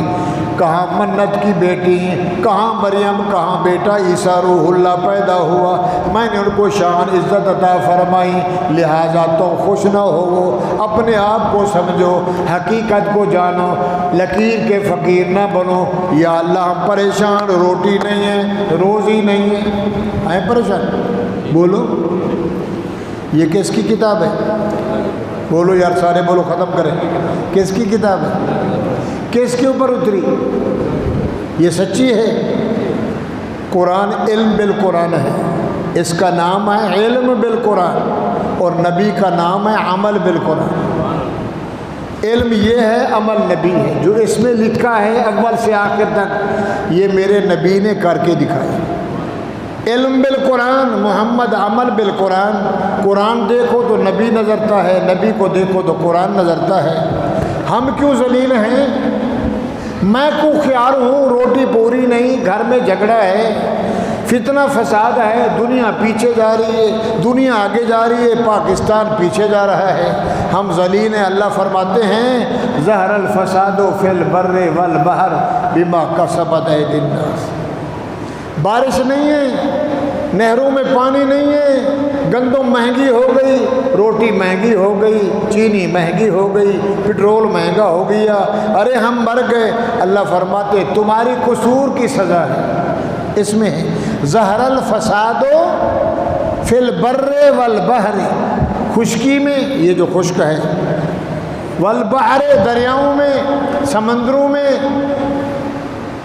Speaker 1: کہاں منت کی بیٹی، کہاں مریم، کہاں بیٹا عیسیٰ روح اللہ پیدا ہوا، میں نے ان کو شان عزت عطا فرمائی، لہٰذا تم خوش نہ ہو، اپنے آپ کو سمجھو، حقیقت کو جانو، لکیر کے فقیر نہ بنو۔ یا اللہ ہم پریشان، روٹی نہیں ہے، روزی نہیں ہے، پریشان، بولو یہ کس کی کتاب ہے؟ بولو یار سارے بولو، ختم کریں، کس کی کتاب ہے؟ کس کے اوپر اتری؟ یہ سچی ہے؟ قرآن علم بالقرآن ہے، اس کا نام ہے علم بالقرآن، اور نبی کا نام ہے عمل بالقرآن۔ علم یہ ہے، عمل نبی ہے، جو اس میں لکھا ہے اول سے آخر تک یہ میرے نبی نے کر کے دکھایا۔ علم بالقرآن، محمد عمل بالقرآن۔ قرآن دیکھو تو نبی نظرتا ہے، نبی کو دیکھو تو قرآن نظرتا ہے۔ ہم کیوں ذلیل ہیں؟ میں کو خیار ہوں، روٹی پوری نہیں، گھر میں جھگڑا ہے، فتنہ فساد ہے، دنیا پیچھے جا رہی ہے، دنیا آگے جا رہی ہے، پاکستان پیچھے جا رہا ہے، ہم ذلیل ہیں۔ اللہ فرماتے ہیں ظہر الفساد فی البر والبحر بما کسبت ایدی الناس۔ بارش نہیں ہے، نہروں میں پانی نہیں ہے، گندم مہنگی ہو گئی، روٹی مہنگی ہو گئی، چینی مہنگی ہو گئی، پٹرول مہنگا ہو گیا، ارے ہم مر گئے۔ اللہ فرماتے تمہاری قصور کی سزا ہے، اس میں ہے ظہر الفساد فی البر والبحر، خشکی میں، یہ جو خشک ہے، والبحر دریاؤں میں، سمندروں میں۔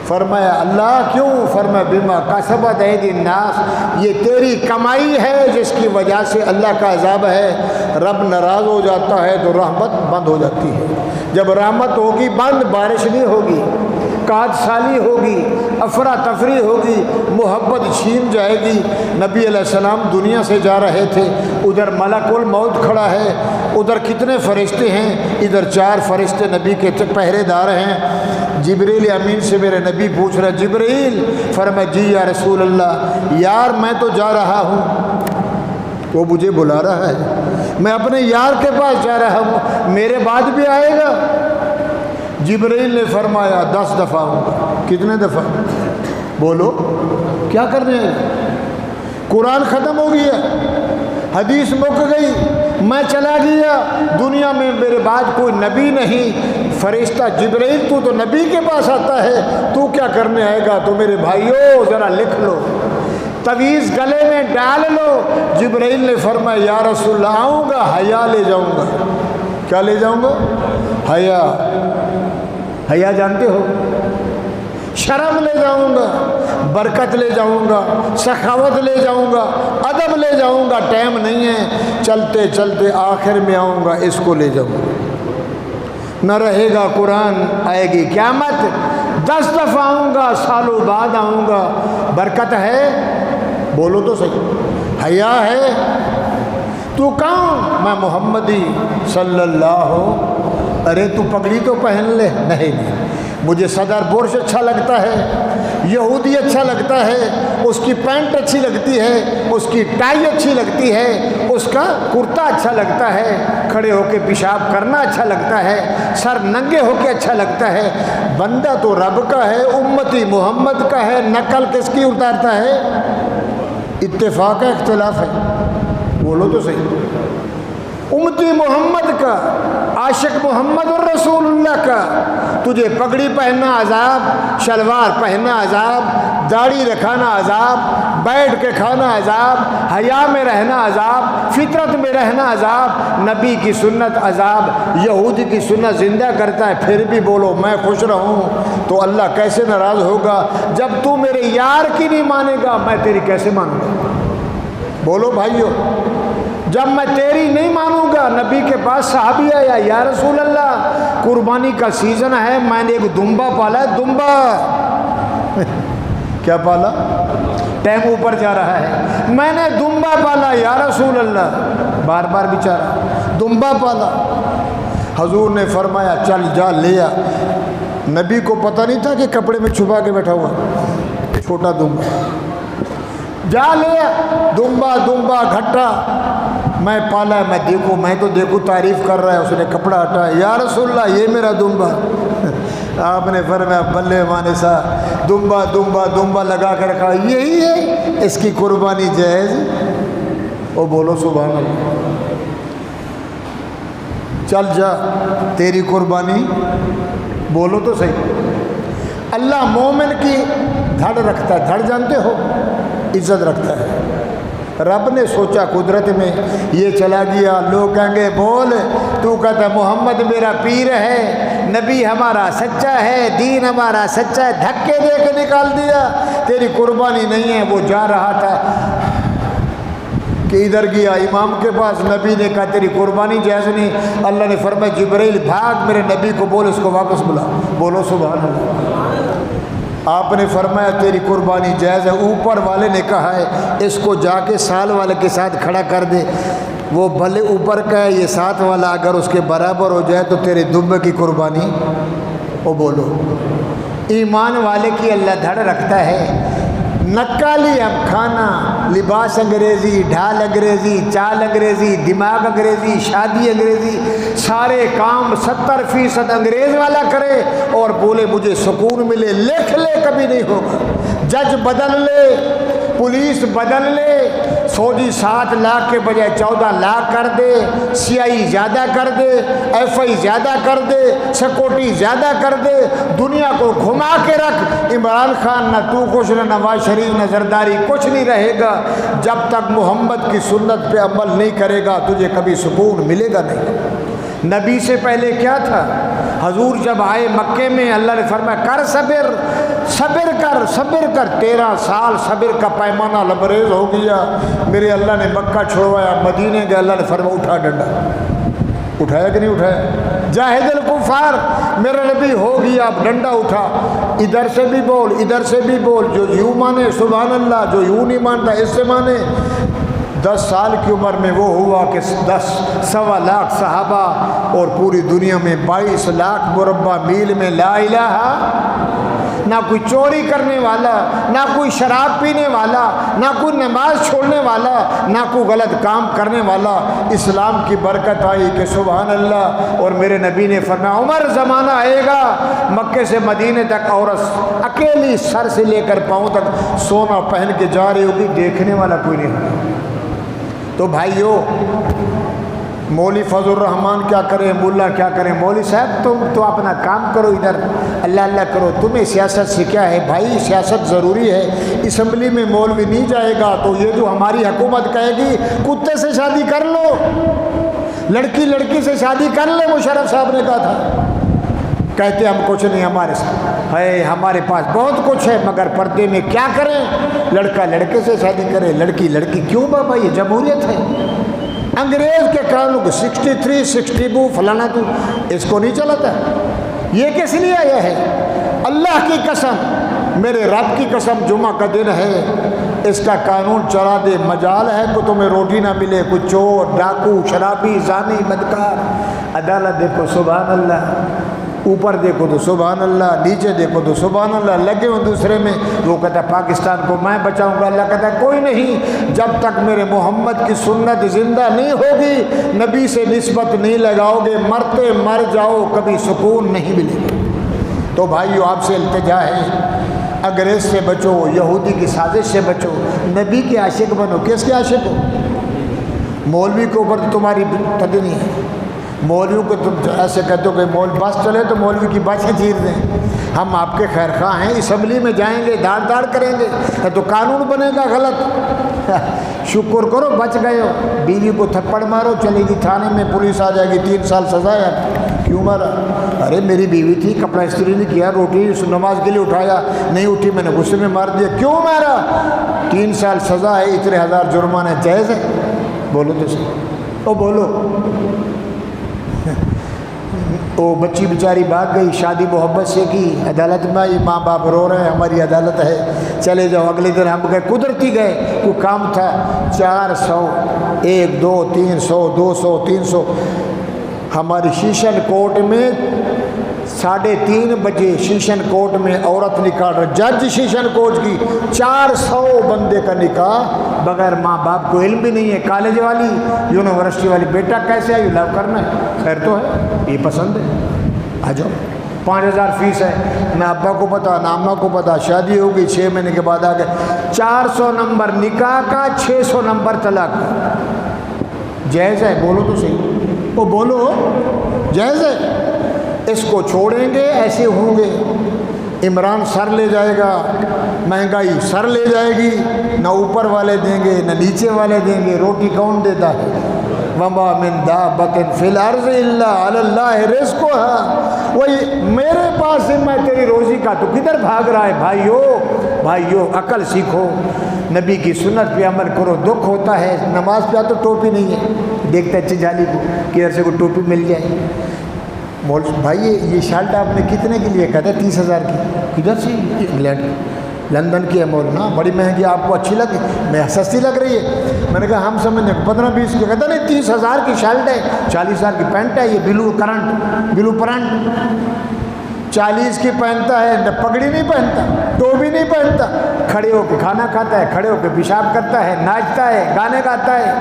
Speaker 1: فرمایا اللہ کیوں؟ فرمایا بما کسبت ایدی الناس، یہ تیری کمائی ہے جس کی وجہ سے اللہ کا عذاب ہے۔ رب ناراض ہو جاتا ہے تو رحمت بند ہو جاتی ہے، جب رحمت ہوگی بند، بارش نہیں ہوگی، قحط سالی ہوگی، افراتفری ہوگی، محبت چھین جائے گی۔ نبی علیہ السلام دنیا سے جا رہے تھے، ادھر ملک الموت کھڑا ہے، ادھر کتنے فرشتے ہیں، ادھر 4 فرشتے نبی کے پہرے دار ہیں۔ جبریل امین سے میرے نبی پوچھ رہا، جبریل، فرمایا جی یا رسول اللہ، یار میں تو جا رہا ہوں، وہ مجھے بلا رہا ہے، میں اپنے یار کے پاس جا رہا ہوں، میرے بعد بھی آئے گا؟ جبریل نے فرمایا 10 دفعہ ہوگا۔ کتنے دفعہ؟ بولو کیا کرنے ہیں؟ قرآن ختم ہو گیا، حدیث مک گئی، میں چلا گیا، دنیا میں میرے بعد کوئی نبی نہیں۔ فرشتہ جبرائیل تو نبی کے پاس آتا ہے، تو کیا کرنے آئے گا؟ تو میرے بھائیو ذرا لکھ لو، تعویذ گلے میں ڈال لو۔ جبرائیل نے فرمایا یا رسول اللہ آؤں گا، حیا لے جاؤں گا۔ کیا لے جاؤں گا؟ حیا۔ حیا جانتے ہو؟ شرم لے جاؤں گا، برکت لے جاؤں گا، سخاوت لے جاؤں گا، ادب لے جاؤں گا، ٹائم نہیں ہے، چلتے چلتے آخر میں آؤں گا، اس کو لے جاؤں گا۔ نہ رہے گا قرآن، آئے گی قیامت، 10 دفعہ آؤں گا، سالوں بعد آؤں گا۔ برکت ہے؟ بولو تو صحیح، حیا ہے؟ تو کون؟ میں محمدی صلی اللہ۔ ارے تو پگڑی تو پہن لے۔ نہیں، مجھے صدر برش اچھا لگتا ہے، یہودی اچھا لگتا ہے، اس کی پینٹ اچھی لگتی ہے، اس کی ٹائی اچھی لگتی ہے، اس کا کرتا اچھا لگتا ہے، کھڑے ہو کے پیشاب کرنا اچھا لگتا ہے، سر ننگے ہو کے اچھا لگتا ہے۔ بندہ تو رب کا ہے، امتی محمد کا ہے، نقل کس کی اتارتا ہے؟ اتفاق ہے، اختلاف ہے؟ بولو تو صحیح۔ امتی محمد کا، عاشق محمد الرسول اللہ کا، تجھے پگڑی پہننا عذاب، شلوار پہننا عذاب، داڑھی رکھانا عذاب، بیٹھ کے کھانا عذاب، حیا میں رہنا عذاب، فطرت میں رہنا عذاب، نبی کی سنت عذاب، یہودی کی سنت زندہ کرتا ہے، پھر بھی بولو میں خوش رہوں تو اللہ کیسے ناراض ہوگا؟ جب تو میرے یار کی نہیں مانے گا میں تیری کیسے مانوں گا؟ بولو بھائیو، جب میں تیری نہیں مانوں گا۔ نبی کے پاس صحابی آیا، یا رسول اللہ قربانی کا سیزن ہے، میں نے ایک دمبا پالا ہے، دمبا۔ کیا پالا؟ ٹائم اوپر جا رہا ہے، میں نے دمبا پالا یا رسول اللہ، بار بار بیچارہ دمبا پالا۔ حضور نے فرمایا چل جا لے آ۔ نبی کو پتہ نہیں تھا کہ کپڑے میں چھپا کے بیٹھا ہوا چھوٹا دمبا، جا لے آ۔ دمبا دمبا گھٹا میں پالا، میں دیکھوں، میں تو دیکھوں تعریف کر رہا ہے، اس نے کپڑا ہٹایا، یا رسول اللہ یہ میرا دمبا۔ آپ نے فرمایا بلے مانے سا دمبا دمبا دمبا لگا کر رکھا، یہی ہے اس کی قربانی جائز؟ او بولو سبحان اللہ۔ چل جا تیری قربانی، بولو تو صحیح۔ اللہ مومن کی دھڑ رکھتا ہے، دھڑ جانتے ہو، عزت رکھتا ہے۔ رب نے سوچا قدرت میں یہ چلا گیا، لوگ کہیں گے بول، تو کہتا محمد میرا پیر ہے، نبی ہمارا سچا ہے، دین ہمارا سچا ہے، دھکے دے کے نکال دیا، تیری قربانی نہیں ہے۔ وہ جا رہا تھا کہ ادھر گیا امام کے پاس، نبی نے کہا تیری قربانی جائز نہیں۔ اللہ نے فرمایا جبرائیل بھاگ میرے نبی کو بول اس کو واپس بلا، بولو سبحان اللہ۔ آپ نے فرمایا تیری قربانی جائز ہے۔ اوپر والے نے کہا ہے اس کو جا کے سال والے کے ساتھ کھڑا کر دے، وہ بھلے اوپر کا ہے، یہ ساتھ والا اگر اس کے برابر ہو جائے تو تیرے دمبے کی قربانی، وہ بولو۔ ایمان والے کی اللہ دھڑ رکھتا ہے۔ نکالی اب کھانا، لباس انگریزی، ڈھال انگریزی، چال انگریزی، دماغ انگریزی، شادی انگریزی، سارے کام 70% انگریز والا کرے اور بولے مجھے سکون ملے۔ لکھ لے کبھی نہیں ہوگا۔ جج بدل لے، پولیس بدل لے، فوجی 7 لاکھ کے بجائے 14 لاکھ کر دے، CI زیادہ کر دے، FI زیادہ کر دے، سیکورٹی زیادہ کر دے، دنیا کو گھما کے رکھ، عمران خان نہ تو خوش، نہ نواز شریف، نہ زرداری، کچھ نہیں رہے گا۔ جب تک محمد کی سنت پہ عمل نہیں کرے گا تجھے کبھی سکون ملے گا نہیں۔ نبی سے پہلے کیا تھا؟ حضور جب آئے مکے میں اللہ نے فرمایا کر صبر، صبر کر، صبر کر۔ 13 سال صبر کا پیمانہ لبریز ہو گیا۔ میرے اللہ نے مکہ چھوڑوایا، مدینے گئے، اللہ نے فرمایا اٹھا ڈنڈا۔ اٹھایا کہ نہیں اٹھایا؟ جاہد الکفار، میرا نبی ہو گیا، اب ڈنڈا اٹھا، ادھر سے بھی بول، ادھر سے بھی بول، جو یوں مانے سبحان اللہ، جو یوں نہیں مانتا اس سے مانے۔ 10 سال کی عمر میں وہ ہوا کہ 10.25 لاکھ صحابہ اور پوری دنیا میں 22 لاکھ مربع میل میں لا الہ، نہ کوئی چوری کرنے والا، نہ کوئی شراب پینے والا، نہ کوئی نماز چھوڑنے والا، نہ کوئی غلط کام کرنے والا۔ اسلام کی برکت آئی کہ سبحان اللہ۔ اور میرے نبی نے فرمایا عمر زمانہ آئے گا مکے سے مدینے تک عورت اکیلی سر سے لے کر پاؤں تک سونا پہن کے جا رہی ہوگی، دیکھنے والا کوئی نہیں ہوگا۔ تو بھائیو، مولوی فضل الرحمان کیا کریں، ملا کیا کریں؟ مولوی صاحب تم تو اپنا کام کرو، ادھر اللہ اللہ کرو، تمہیں سیاست سے کیا ہے؟ بھائی سیاست ضروری ہے۔ اسمبلی میں مولوی نہیں جائے گا تو یہ جو ہماری حکومت کہے گی کتے سے شادی کر لو، لڑکی لڑکی سے شادی کر لے، مشرف صاحب نے کہا تھا۔ کہتے ہم کچھ نہیں، ہمارے ساتھ ہے، ہمارے پاس بہت کچھ ہے، مگر پردے میں کیا کریں؟ لڑکا لڑکے سے شادی کرے، لڑکی لڑکی۔ کیوں بابا؟ یہ جمہوریت ہے۔ انگریز کے قانون کو 63 62 فلانا تو اس کو نہیں چلاتا۔ یہ کس لیے آیا ہے؟ اللہ کی قسم، میرے رب کی قسم، جمعہ کا دن ہے، اس کا قانون چلا دے، مجال ہے کہ تمہیں روٹی نہ ملے۔ کوئی چور، ڈاکو، شرابی، زانی، بدکار، عدالت دیکھو سبحان اللہ، اوپر دیکھو تو سبحان اللہ، نیچے دیکھو تو سبحان اللہ، لگے ہوں دوسرے میں۔ وہ کہتا ہے پاکستان کو میں بچاؤں گا، اللہ کہتا ہے کوئی نہیں، جب تک میرے محمد کی سنت زندہ نہیں ہوگی، نبی سے نسبت نہیں لگاؤ گے، مرتے مر جاؤ، کبھی سکون نہیں ملے گا۔ تو بھائیو آپ سے التجا ہے، انگریز سے بچو، یہودی کی سازش سے بچو، نبی کے عاشق بنو۔ کس کے عاشق ہو؟ مولوی کے اوپر تو تمہاری تدی نہیں ہے۔ مولویوں کو تم ایسے کہتے ہو کہ مولوی بس چلے تو مولوی کی باتیں چیر دیں، ہم آپ کے خیر خواہ ہیں، اسمبلی میں جائیں گے، داڑ داڑ کریں گے تو قانون بنے گا غلط۔ شکر کرو بچ گئے ہو۔ بیوی کو تھپڑ مارو، چلے گی تھانے میں، پولیس آ جائے گی، 3 سال سزا ہے۔ کیوں مارا؟ ارے میری بیوی تھی، کپڑا استری نہیں کیا، روٹی نماز کے لیے اٹھایا، نہیں اٹھی، میں نے غصے میں مار دیا۔ کیوں مارا؟ 3 سال سزا ہے، اتنے 1000 جرمانہ جائز ہے؟ بولو تو صحیح، او بولو۔ وہ بچی بیچاری بھاگ گئی، شادی محبت سے کی، عدالت میں آئی، ماں باپ رو رہے ہیں، ہماری عدالت ہے، چلے جاؤ۔ اگلے دن ہم گئے، قدرتی گئے، کوئی کام تھا، 400، 1 2 300 200 300۔ ہماری شیشن کوٹ میں 3:30 بجے شیشن کوٹ میں عورت نکال رہا، جج شیشن کوٹ کی، 400 بندے کا نکاح بغیر ماں باپ کو علم بھی نہیں ہے، کالج والی، یونیورسٹی والی، بیٹا کیسے آئی؟ لو کرنا ہے، خیر تو ہے، یہ پسند ہے، آ جاؤ۔
Speaker 2: 5000 فیس ہے، نہ ابا کو پتا نہ اماں کو پتا، شادی ہو گئی 6 مہینے کے بعد آ گئے 400 نمبر نکاح کا، 600 نمبر طلاق کا۔ جائز ہے؟ بولو تو صحیح، وہ بولو جائز ہے؟ اس کو چھوڑیں گے ایسے ہوں گے، عمران سر لے جائے گا، مہنگائی سر لے جائے گی، نہ اوپر والے دیں گے نہ نیچے والے دیں گے، روٹی کون دیتا ہے؟ وَمَا مِن دَابَّةٍ فِي الْأَرْضِ إِلَّا عَلَى اللَّهِ رِزْقُهَا۔ وہی میرے پاس ذمہ ہے تیری روزی کا، تو کدھر بھاگ رہا ہے؟ بھائیو عقل سیکھو، نبی کی سنت پہ عمل کرو۔ دکھ ہوتا ہے نماز پہ تو ٹوپی نہیں ہے، دیکھتا ہے چجالی کو کدھر سے کوئی ٹوپی مل جائے۔ بھائی یہ شرٹ آپ نے کتنے کے لیے کہتا ہے؟ 30,000 کی۔ کدھر سے؟ انگلینڈ لندن کی ہے مولانا، بڑی مہنگی، آپ کو اچھی لگی؟ میں سستی لگ رہی ہے۔ میں نے کہا ہم سمجھنے 15-20 کی، کہتا نہیں 30,000 کی شرٹ ہے، 40,000 کی پینٹ ہے، یہ بلو پرنٹ 40 کی پہنتا ہے، پگڑی نہیں پہنتا، ٹوپی نہیں پہنتا، کھڑے ہو کے کھانا کھاتا ہے، کھڑے ہو کے پیشاب کرتا ہے، ناچتا ہے، گانے گاتا ہے،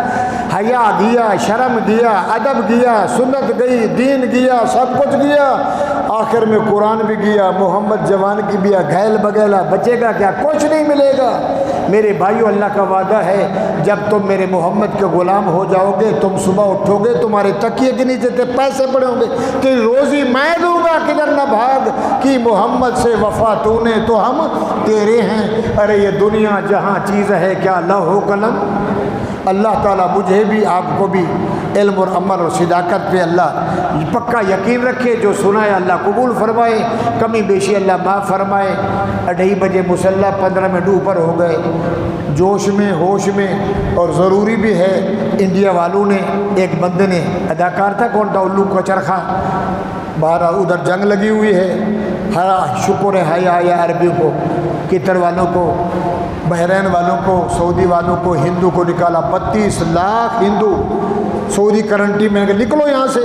Speaker 2: حیا گیا، شرم گیا، ادب گیا، سنت گئی، دین گیا، سب کچھ گیا، آخر میں قرآن بھی گیا، محمد جوان کی بھی گھیل بگیلا، بچے گا کیا؟ کچھ نہیں ملے گا۔ میرے بھائیو اللہ کا وعدہ ہے جب تم میرے محمد کے غلام ہو جاؤ گے، تم صبح اٹھو گے تمہارے تکیے کے نیچے سے پیسے پڑے ہوں گے کہ روزی میں دوں گا، کدھر نہ بھاگ کہ محمد سے وفا تو نے تو ہم تیرے ہیں۔ ارے یہ دنیا جہاں چیز ہے کیا لوح و قلم؟ اللہ تعالیٰ مجھے بھی آپ کو بھی علم اور عمل اور صداقت پہ اللہ پکا یقین رکھے، جو سنا ہے اللہ قبول فرمائے، کمی بیشی اللہ معاف فرمائے۔ 2:30 بجے مصلی 15 منٹ اوپر ہو گئے، جوش میں ہوش میں، اور ضروری بھی ہے۔ انڈیا والوں نے ایک بندے نے، اداکار تھا کون تھا، الو کو چرخا، بارہ ادھر جنگ لگی ہوئی ہے، شکر ہے حیا عربی کو، قطر والوں کو، بحرین والوں کو، سعودی والوں کو، ہندو کو نکالا، 32 لاکھ ہندو سعودی کرنٹی میں نکلو یہاں سے۔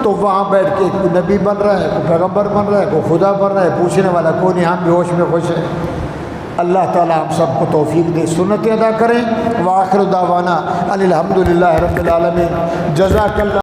Speaker 2: تو وہاں بیٹھ کے کوئی نبی بن رہا ہے، کوئی پیغمبر بن رہا ہے، کوئی خدا بن رہا ہے، پوچھنے والا کوئی نہیں، ہم بھی ہوش میں خوش ہیں۔ اللہ تعالیٰ ہم سب کو توفیق دے، سنت ادا کریں۔ وآخر دعوانا ان الحمدللہ رب العالمین۔ جزاک اللہ۔